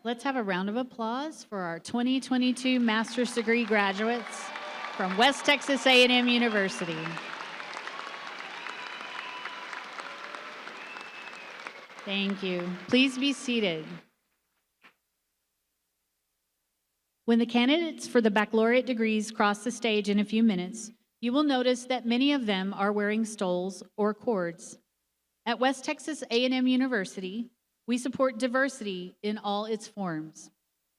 Speaker 1: Let's have a round of applause for our 2022 master's degree graduates from West Texas A&M University. Thank you. Please be seated. When the candidates for the baccalaureate degrees cross the stage in a few minutes, you will notice that many of them are wearing stoles or cords. At West Texas A&M University, we support diversity in all its forms.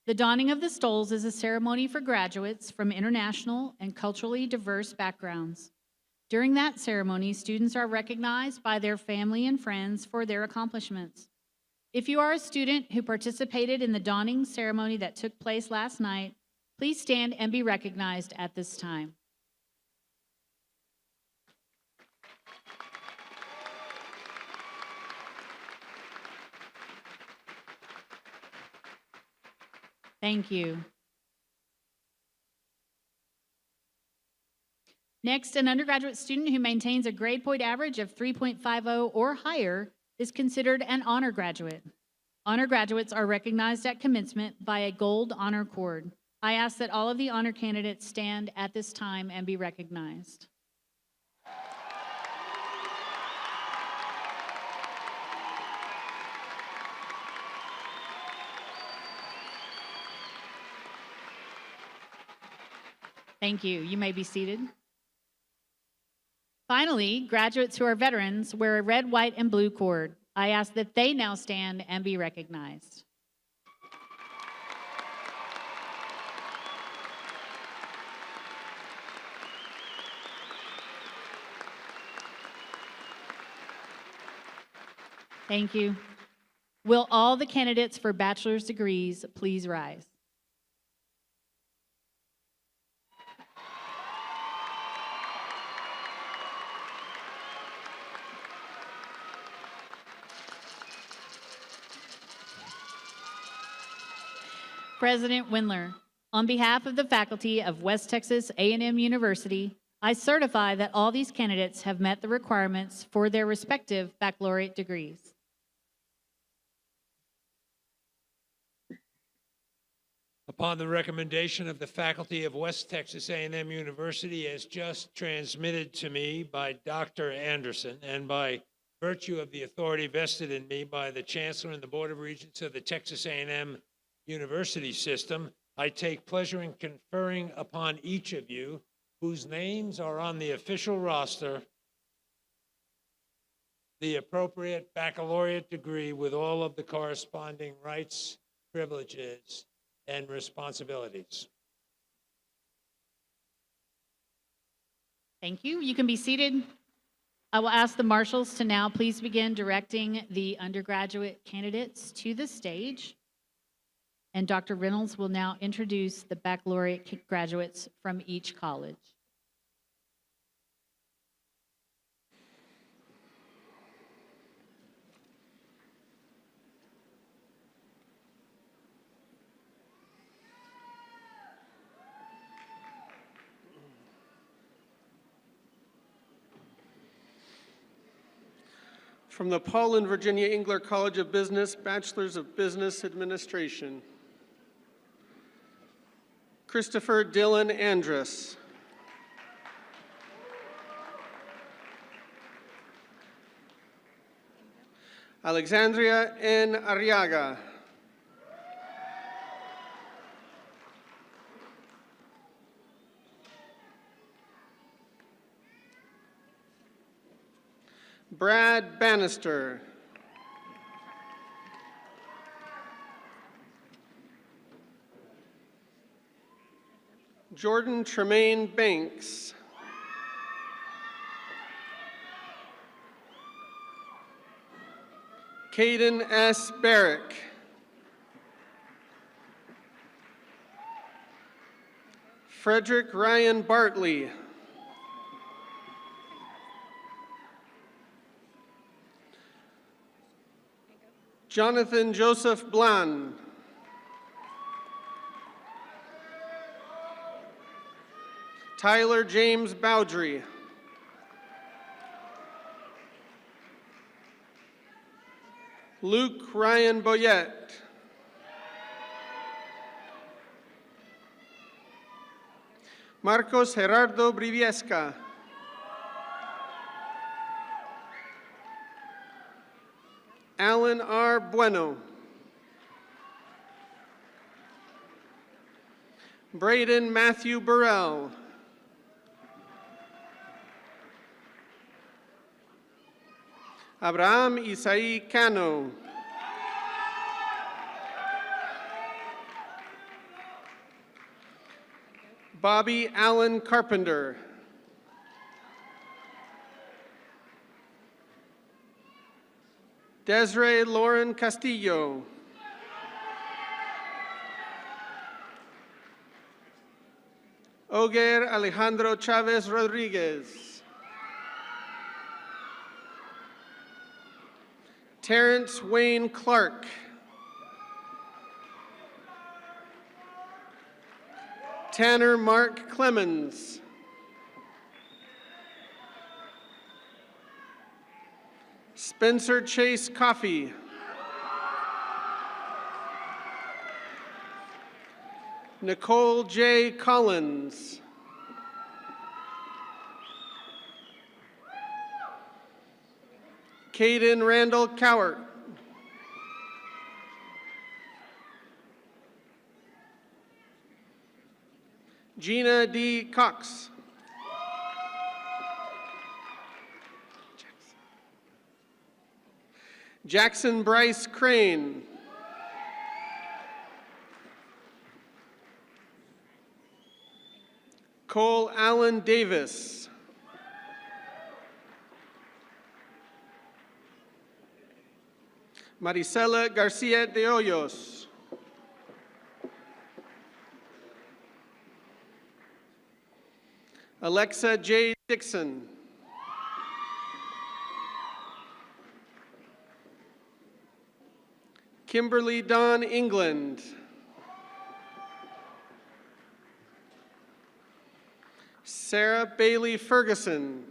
Speaker 1: The donning of the stoles is a ceremony for graduates from international and culturally diverse backgrounds. During that ceremony, students are recognized by their family and friends for their accomplishments. If you are a student who participated in the donning ceremony that took place last night, please stand and be recognized at this time. Thank you. Next, an undergraduate student who maintains a grade point average of 3.50 or higher is considered an honor graduate. Honor graduates are recognized at commencement by a gold honor cord. I ask that all of the honor candidates stand at this time and be recognized. Thank you. You may be seated. Finally, graduates who are veterans wear a red, white, and blue cord. I ask that they now stand and be recognized. Thank you. Will all the candidates for bachelor's degrees please rise? President Windler, on behalf of the faculty of West Texas A&M University, I certify that all these candidates have met the requirements for their respective baccalaureate degrees.
Speaker 6: Upon the recommendation of the faculty of West Texas A&M University, as just transmitted to me by Dr. Anderson, and by virtue of the authority vested in me by the Chancellor and the Board of Regents of the Texas A&M University system, I take pleasure in conferring upon each of you whose names are on the official roster the appropriate baccalaureate degree with all of the corresponding rights, privileges, and responsibilities.
Speaker 1: Thank you. You can be seated. I will ask the marshals to now please begin directing the undergraduate candidates to the stage. And Dr. Reynolds will now introduce the baccalaureate graduates from each college.
Speaker 2: From the Paul and Virginia Engler College of Business, Bachelor's of Business Administration. Christopher Dylan Andrus. Alexandria N. Arriaga. Brad Bannister. Jordan Tremaine Banks. Caden S. Barrick. Frederick Ryan Bartley. Jonathan Joseph Blan. Tyler James Bowdry. Luke Ryan Boyette. Marcos Gerardo Briviesca. Alan R. Bueno. Braden Matthew Burrell. Abraham Isai Cano. Bobby Allen Carpenter. Desiree Lauren Castillo. Oger Alejandro Chavez Rodriguez. Terrence Wayne Clark. Tanner Mark Clemens. Spencer Chase Coffey. Nicole J. Collins. Caden Randall Cowart. Gina D. Cox. Jackson Bryce Crane. Cole Allen Davis. Marisela Garcia de Hoyos. Alexa J. Dixon. Kimberly Dawn England. Sarah Bailey Ferguson.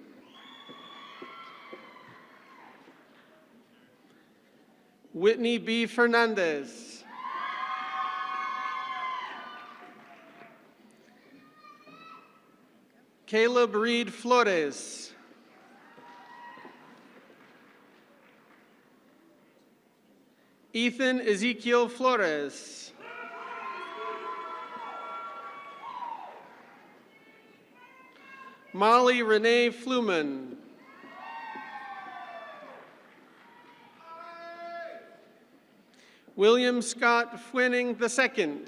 Speaker 2: Whitney B. Fernandez. Caleb Reed Flores. Ethan Ezekiel Flores. Molly Renee Fluman. William Scott Fwinning II.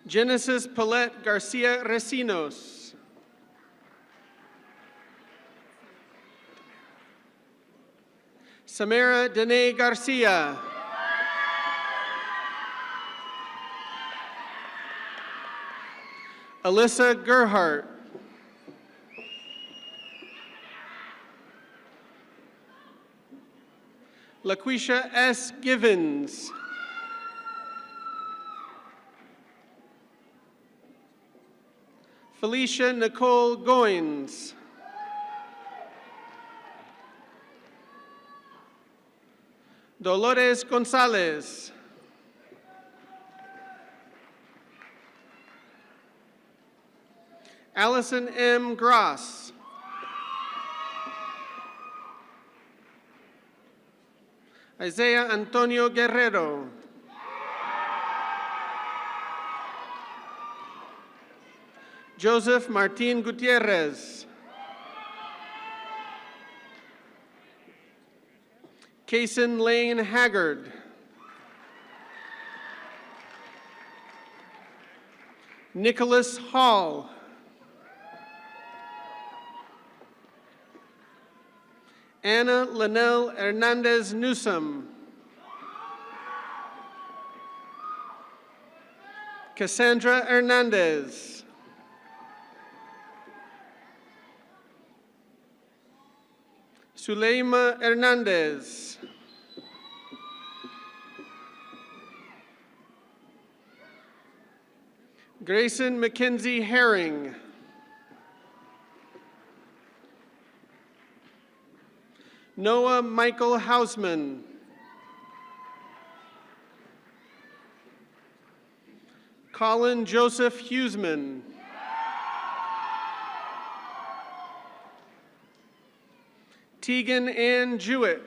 Speaker 2: Genesis Paulette Garcia Recinos. Samara Dene Garcia. Alyssa Gerhart. LaQuisha S. Givens. Felicia Nicole Goins. Dolores Gonzalez. Allison M. Gross. Isaiah Antonio Guerrero. Joseph Martin Gutierrez. Kaysen Lane Haggard. Nicholas Hall. Anna Linnell Hernandez Newsom. Cassandra Hernandez. Suleima Hernandez. Grayson Mackenzie Herring. Noah Michael Hausman. Colin Joseph Huseman. Tegan Ann Jewett.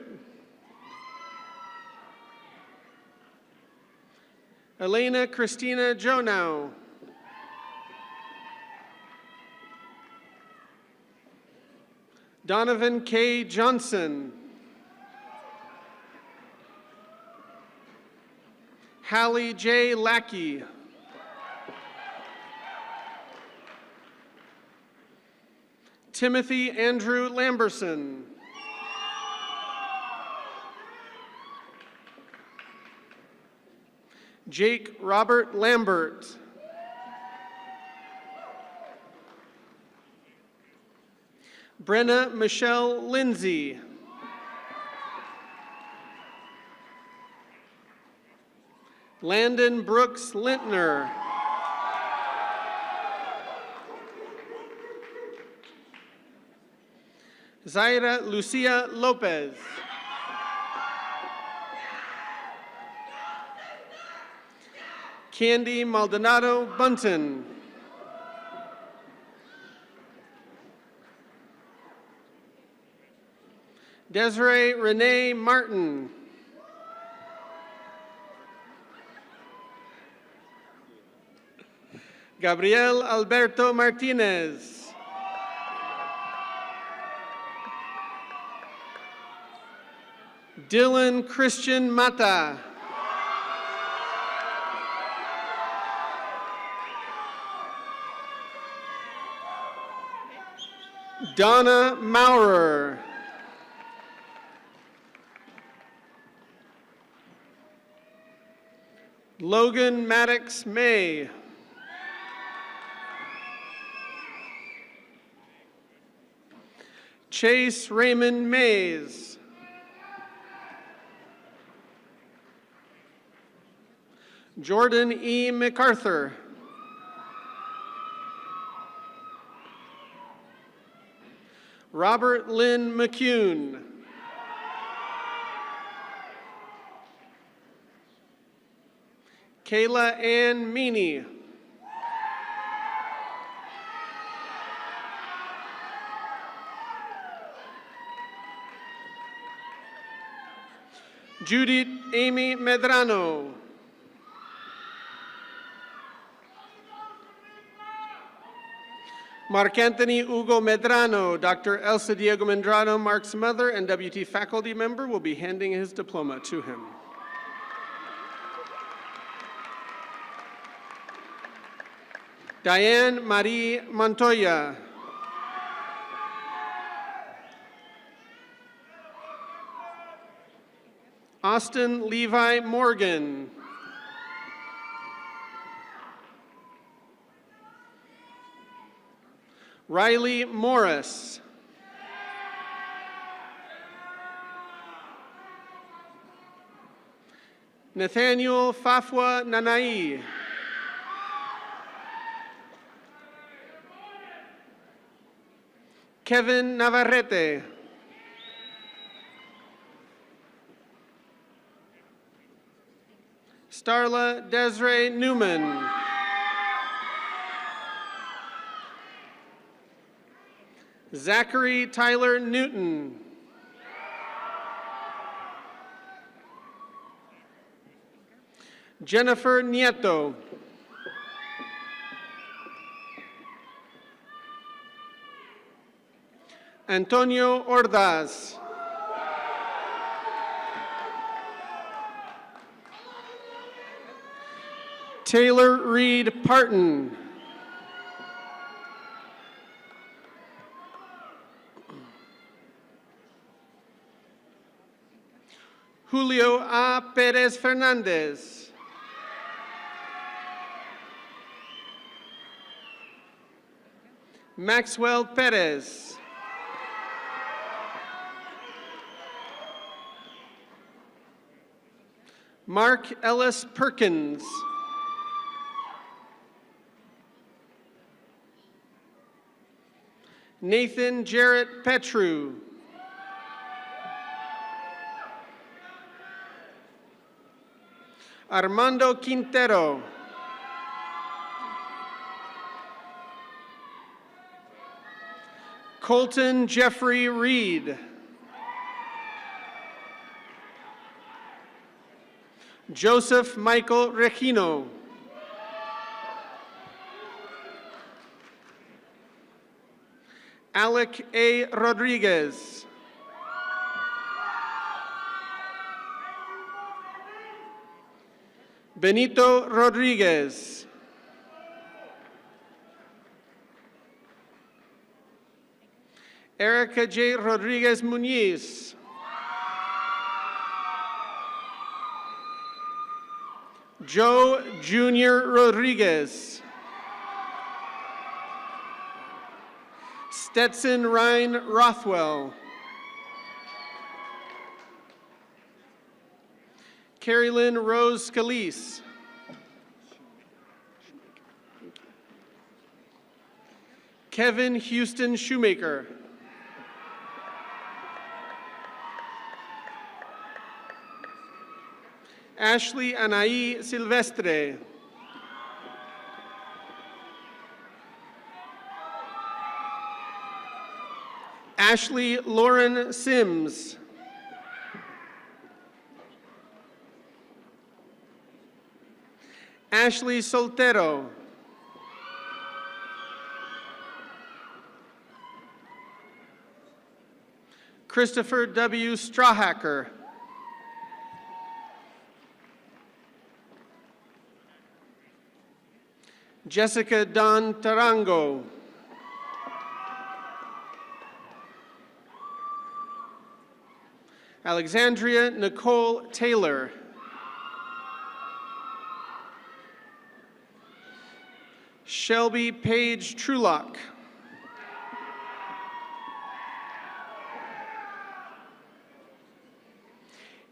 Speaker 2: Elena Christina Jonow. Donovan K. Johnson. Hallie J. Lackey. Timothy Andrew Lamberson. Jake Robert Lambert. Brenna Michelle Lindsay. Landon Brooks Lintner. Zaira Lucia Lopez. Candy Maldonado Bunton. Desiree Renee Martin. Gabriel Alberto Martinez. Dylan Christian Mata. Donna Maurer. Logan Maddox May. Chase Raymond Mays. Jordan E. MacArthur. Robert Lynn McCune. Kayla Ann Meany. Judith Amy Medrano. Mark Anthony Hugo Medrano. Dr. Elsa Diego Medrano, Mark's mother and WT faculty member, will be handing his diploma to him. Diane Marie Montoya. Austin Levi Morgan. Riley Morris. Nathaniel Fafwa Nanai. Kevin Navarrete. Starla Desiree Newman. Zachary Tyler Newton. Jennifer Nieto. Antonio Ordaz. Taylor Reed Parton. Julio A. Perez Fernandez. Maxwell Perez. Mark Ellis Perkins. Nathan Jarrett Petru. Armando Quintero. Colton Jeffrey Reed. Joseph Michael Regino. Alec A. Rodriguez. Benito Rodriguez. Erica J. Rodriguez Muniz. Joe Jr. Rodriguez. Stetson Ryan Rothwell. Carrie Lynn Rose Scalise. Kevin Houston Shoemaker. Ashley Anaí Silvestre. Ashley Lauren Sims. Ashley Soltero. Christopher W. Strawhacker. Jessica Don Tarango. Alexandria Nicole Taylor. Shelby Page Trulock.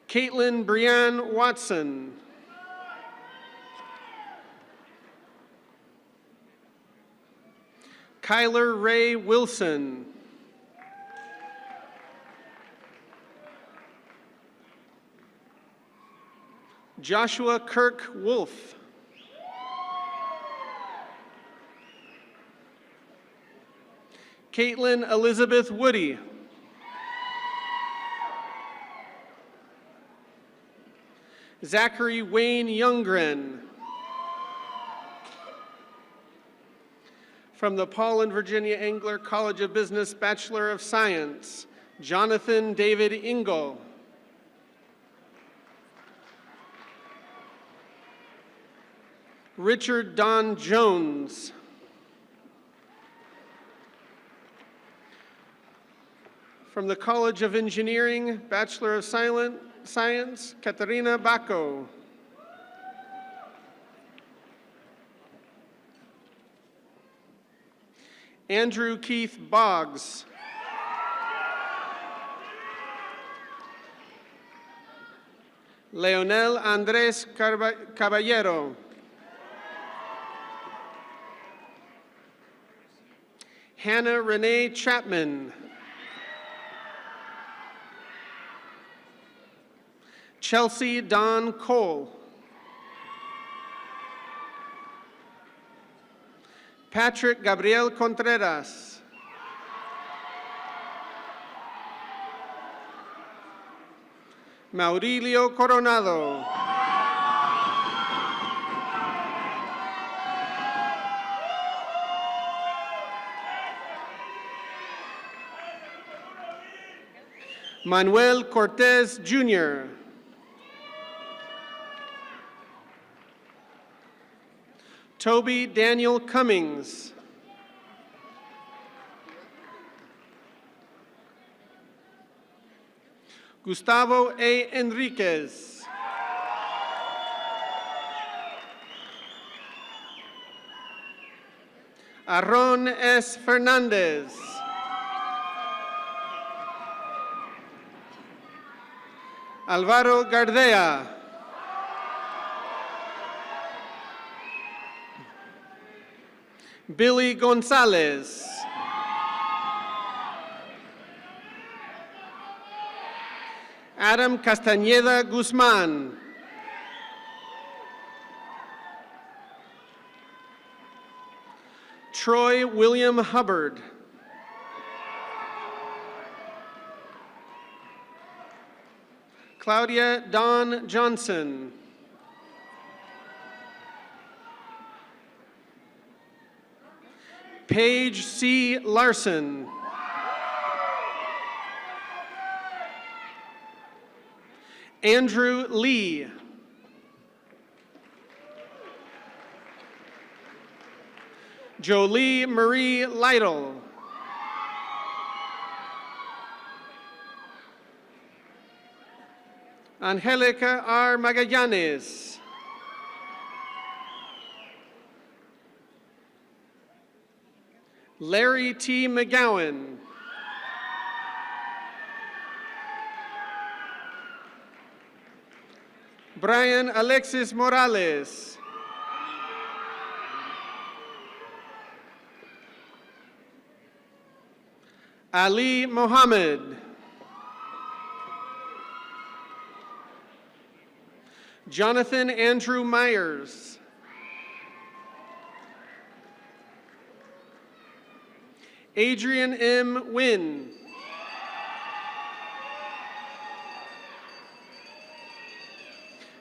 Speaker 2: Caitlin Brianne Watson. Kyler Ray Wilson. Joshua Kirk Wolf. Caitlin Elizabeth Woody. Zachary Wayne Youngren. From the Paul and Virginia Engler College of Business Bachelor of Science, Jonathan David Ingle. Richard Don Jones. From the College of Engineering, Bachelor of Science, Katarina Bacco. Andrew Keith Boggs. Leonel Andres Caballero. Hannah Renee Chapman. Chelsea Dawn Cole. Patrick Gabriel Contreras. Maurilio Coronado. Manuel Cortez Jr. Toby Daniel Cummings. Gustavo A. Enriquez. Aron S. Fernandez. Alvaro Gardea. Billy Gonzalez. Adam Castañeda Guzman. Troy William Hubbard. Claudia Dawn Johnson. Paige C. Larson. Andrew Lee. Jolie Marie Lytle. Angelica R. Magallanes. Larry T. McGowan. Brian Alexis Morales. Ali Mohammed. Jonathan Andrew Myers. Adrian M. Wynn.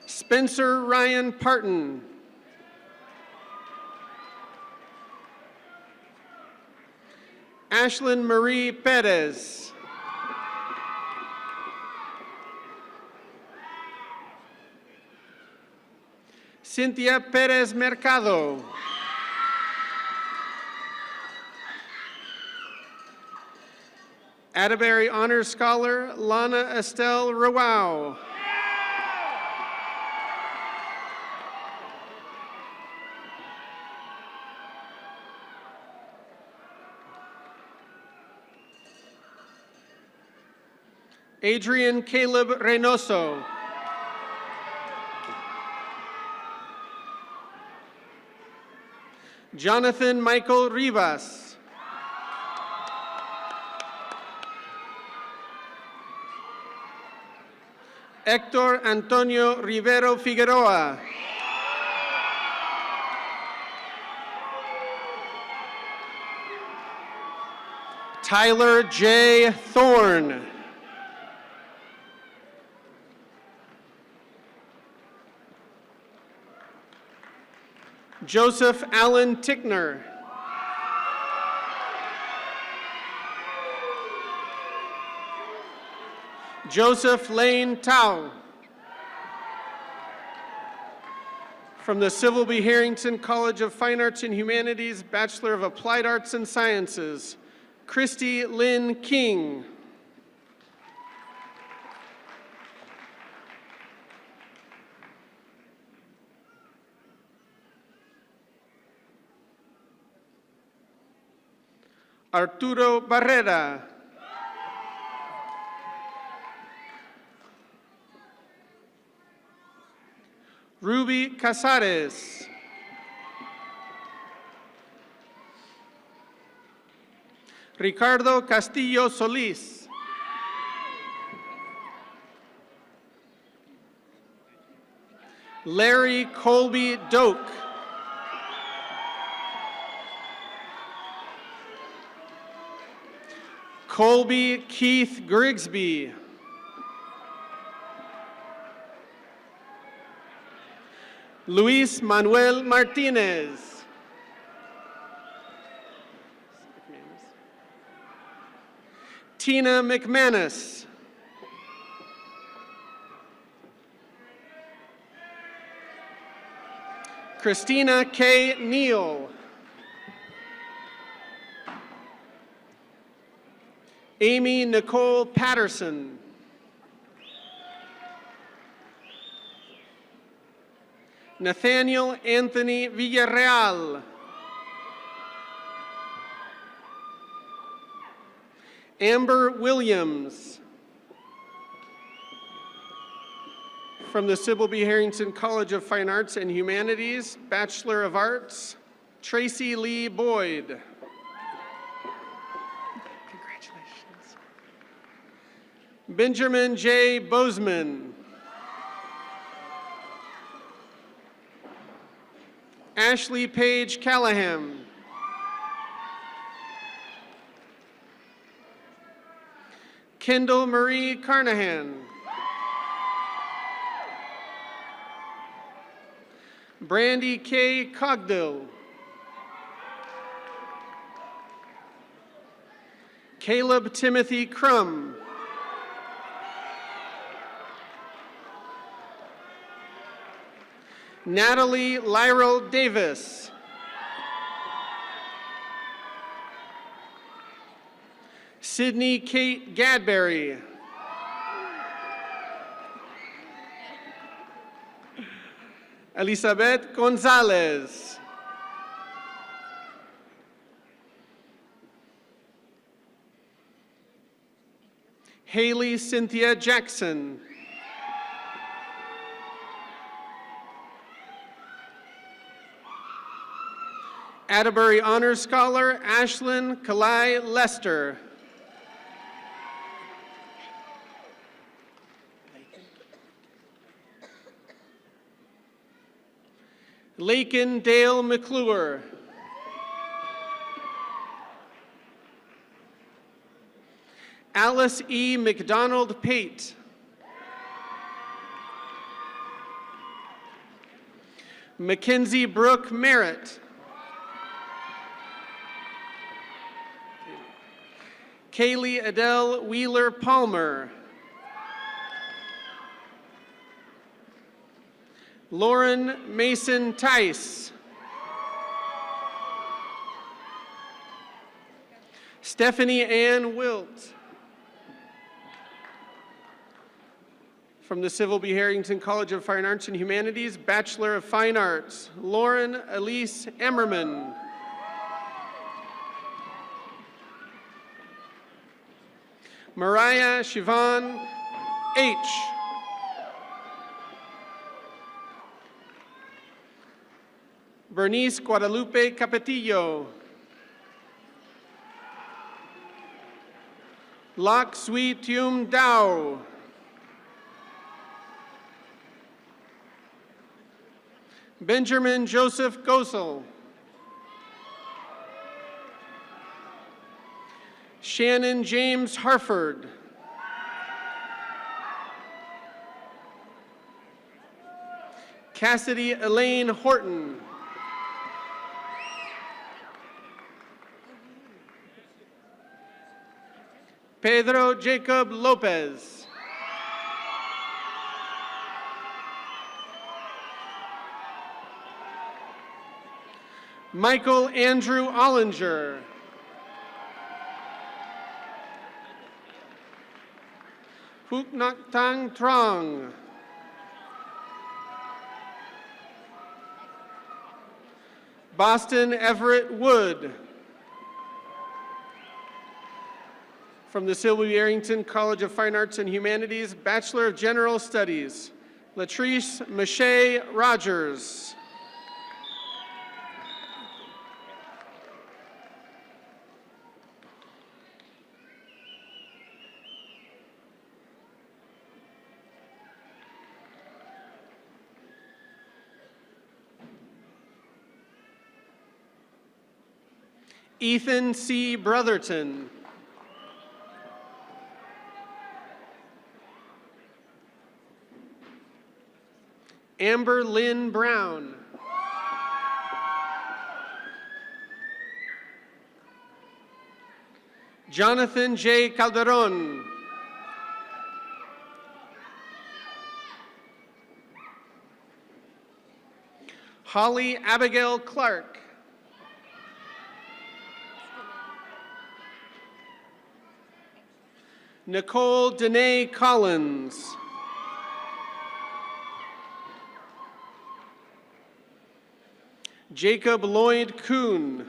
Speaker 2: Spencer Ryan Parton. Ashlyn Marie Perez. Cynthia Perez Mercado. Atterbury Honors Scholar Lana Estelle Rawau. Adrian Caleb Reynoso. Jonathan Michael Rivas. Hector Antonio Rivero Figueroa. Tyler J. Thorne. Joseph Allen Tickner. Joseph Lane Tao. From the Sybil B. Harrington College of Fine Arts and Humanities, Bachelor of Applied Arts and Sciences, Christy Lynn King. Arturo Barrera. Ruby Casares. Ricardo Castillo Solis. Larry Colby Doak. Colby Keith Grigsby. Luis Manuel Martinez. Tina McManus. Christina K. Neal. Amy Nicole Patterson. Nathaniel Anthony Villarreal. Amber Williams. From the Sybil B. Harrington College of Fine Arts and Humanities, Bachelor of Arts, Tracy Lee Boyd. Congratulations. Benjamin J. Bozeman. Ashley Paige Callahan. Kendall Marie Carnahan. Brandy K. Cogdill. Caleb Timothy Crum. Natalie Lyrel Davis. Sydney Kate Gadberry. Elizabeth Gonzalez. Haley Cynthia Jackson. Atterbury Honors Scholar Ashlyn Kalai Lester. Lakin Dale McClure. Alice E. McDonald Pate. Mackenzie Brooke Merritt. Kaylee Adele Wheeler Palmer. Lauren Mason Tice. Stephanie Ann Wilt. From the Sybil B. Harrington College of Fine Arts and Humanities, Bachelor of Fine Arts, Lauren Elise Emmerman. Mariah Siobhan H. Bernice Guadalupe Capetillo. Lok Sui Tum Dao. Benjamin Joseph Gosel. Shannon James Harford. Cassidy Elaine Horton. Pedro Jacob Lopez. Michael Andrew Ollinger. Phúc Nak Tang Trong. Boston Everett Wood. From the Sybil B. Harrington College of Fine Arts and Humanities, Bachelor of General Studies, Latrice Mache Rogers. Ethan C. Brotherton. Amber Lynn Brown. Jonathan J. Calderon. Holly Abigail Clark. Nicole Danae Collins. Jacob Lloyd Kuhn.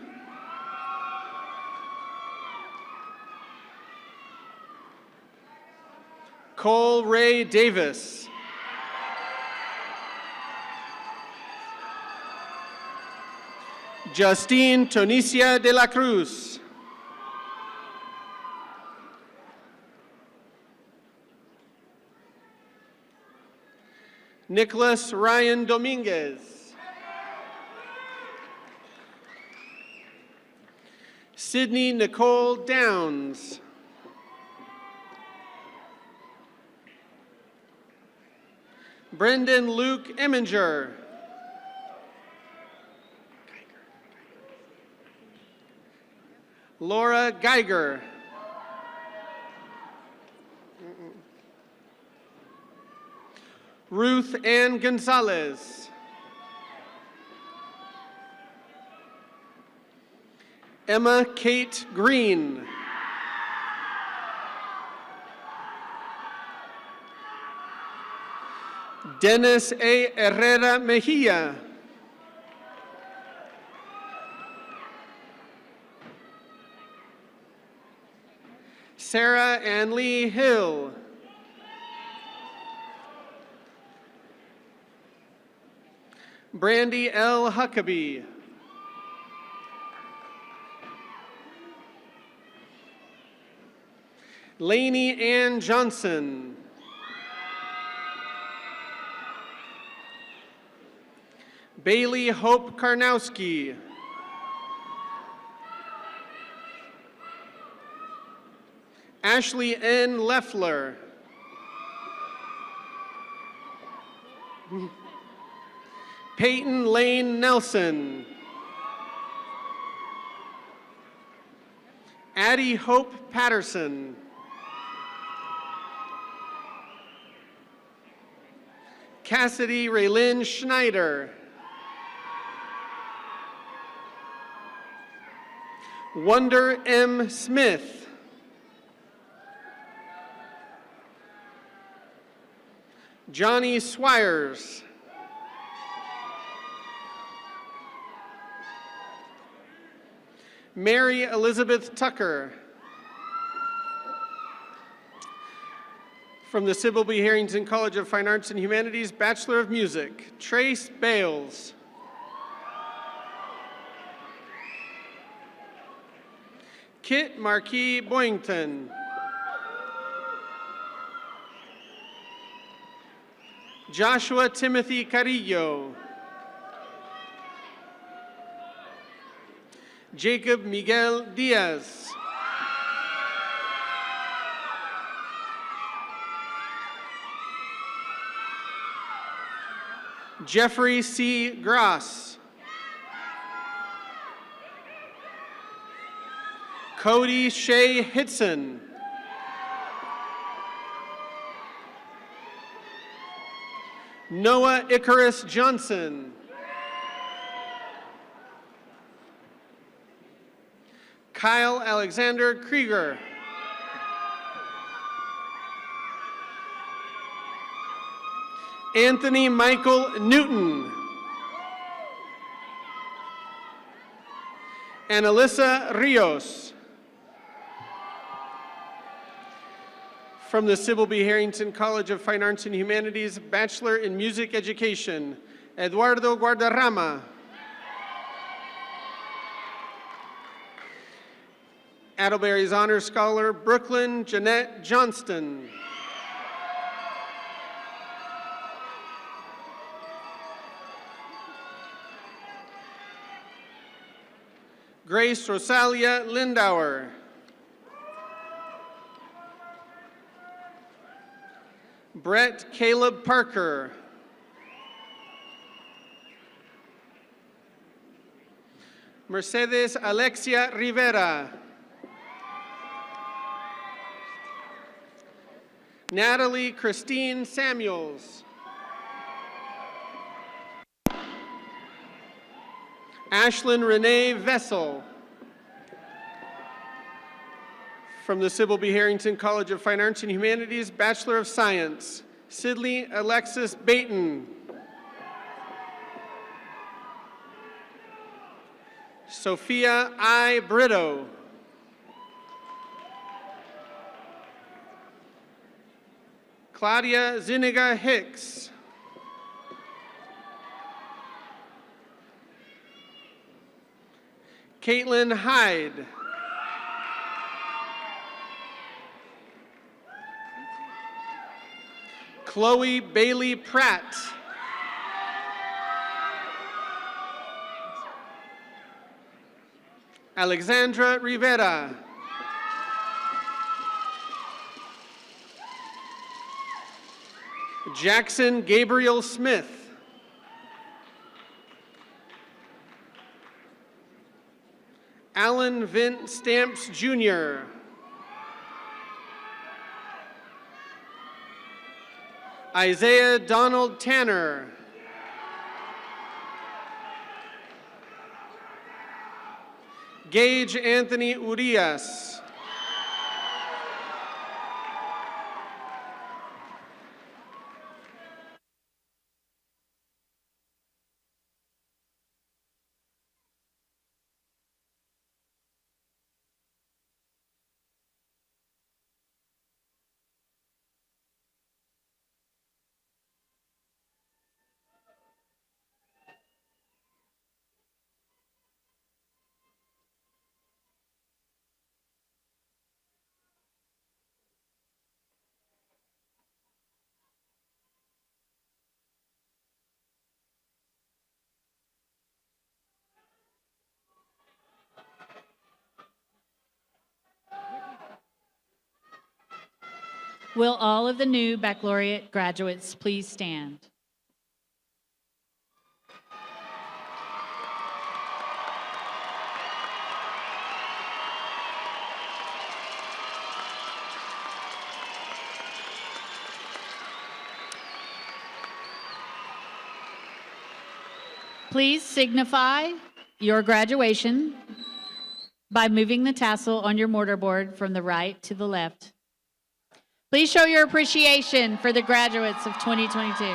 Speaker 2: Cole Ray Davis. Justine Tonicia de la Cruz. Nicholas Ryan Dominguez. Sydney Nicole Downs. Brendan Luke Eminger. Laura Geiger. Ruth Ann Gonzalez. Emma Kate Green. Dennis A. Herrera Mejia. Sarah Ann Lee Hill. Brandy L. Huckabee. Lainey Ann Johnson. Bailey Hope Karnowski. Ashley N. Leffler. Peyton Lane Nelson. Addie Hope Patterson. Cassidy Raylyn Schneider. Wonder M. Smith. Johnny Swires. Mary Elizabeth Tucker. From the Sybil B. Harrington College of Fine Arts and Humanities, Bachelor of Music, Trace Bales. Kit Marquis Boyington. Joshua Timothy Carrillo. Jacob Miguel Diaz. Jeffrey C. Gross. Cody Shea Hitson. Noah Icarus Johnson. Kyle Alexander Krieger. Anthony Michael Newton. And Alyssa Rios. From the Sybil B. Harrington College of Fine Arts and Humanities, Bachelor in Music Education, Eduardo Guardarrama. Attlebury's Honor Scholar, Brooklyn Jeanette Johnston. Grace Rosalia Lindauer. Brett Caleb Parker. Mercedes Alexia Rivera. Natalie Christine Samuels. Ashlyn Renee Vessel. From the Sybil B. Harrington College of Fine Arts and Humanities, Bachelor of Science, Sidley Alexis Baton. Sophia I. Brito. Claudia Zuniga Hicks. Caitlin Hyde. Chloe Bailey Pratt. Alexandra Rivera. Jackson Gabriel Smith. Alan Vint Stamps, Jr. Isaiah Donald Tanner. Gage Anthony Urias.
Speaker 1: Will all of the new baccalaureate graduates please stand? Please signify your graduation by moving the tassel on your mortarboard from the right to the left. Please show your appreciation for the graduates of 2022.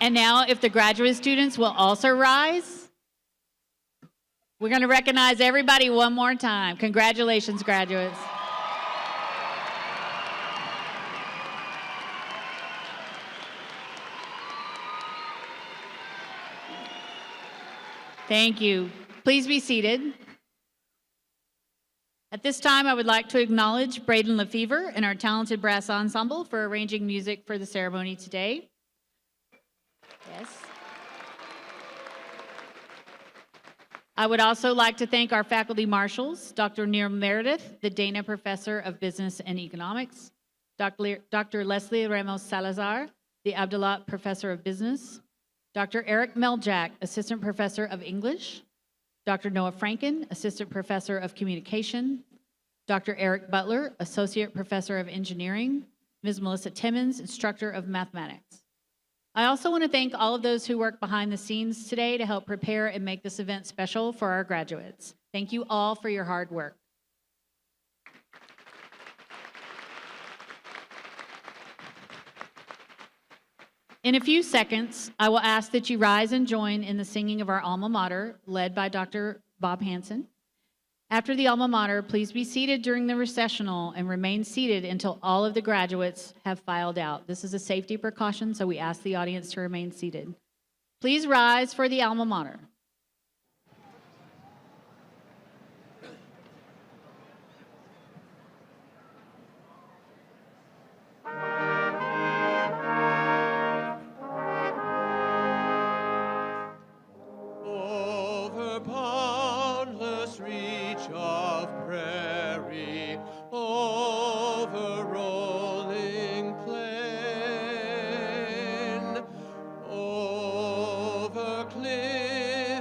Speaker 1: And now, if the graduate students will also rise, we're going to recognize everybody one more time. Congratulations, graduates. Thank you. Please be seated. At this time, I would like to acknowledge Braden Lefevre and our talented brass ensemble for arranging music for the ceremony today. Yes. I would also like to thank our faculty marshals, Dr. Neil Meredith, the Dana Professor of Business and Economics, Dr. Leslie Ramos Salazar, the Abdallah Professor of Business, Dr. Eric Meljak, Assistant Professor of English, Dr. Noah Franken, Assistant Professor of Communication, Dr. Eric Butler, Associate Professor of Engineering, Ms. Melissa Timmons, Instructor of Mathematics. I also want to thank all of those who work behind the scenes today to help prepare and make this event special for our graduates. Thank you all for your hard work. In a few seconds, I will ask that you rise and join in the singing of our alma mater, led by Dr. Bob Hansen. After the alma mater, please be seated during the recessional and remain seated until all of the graduates have filed out. This is a safety precaution, so we ask the audience to remain seated. Please rise for the alma mater.
Speaker 7: Over boundless reach of prairie, over rolling plain, over cliff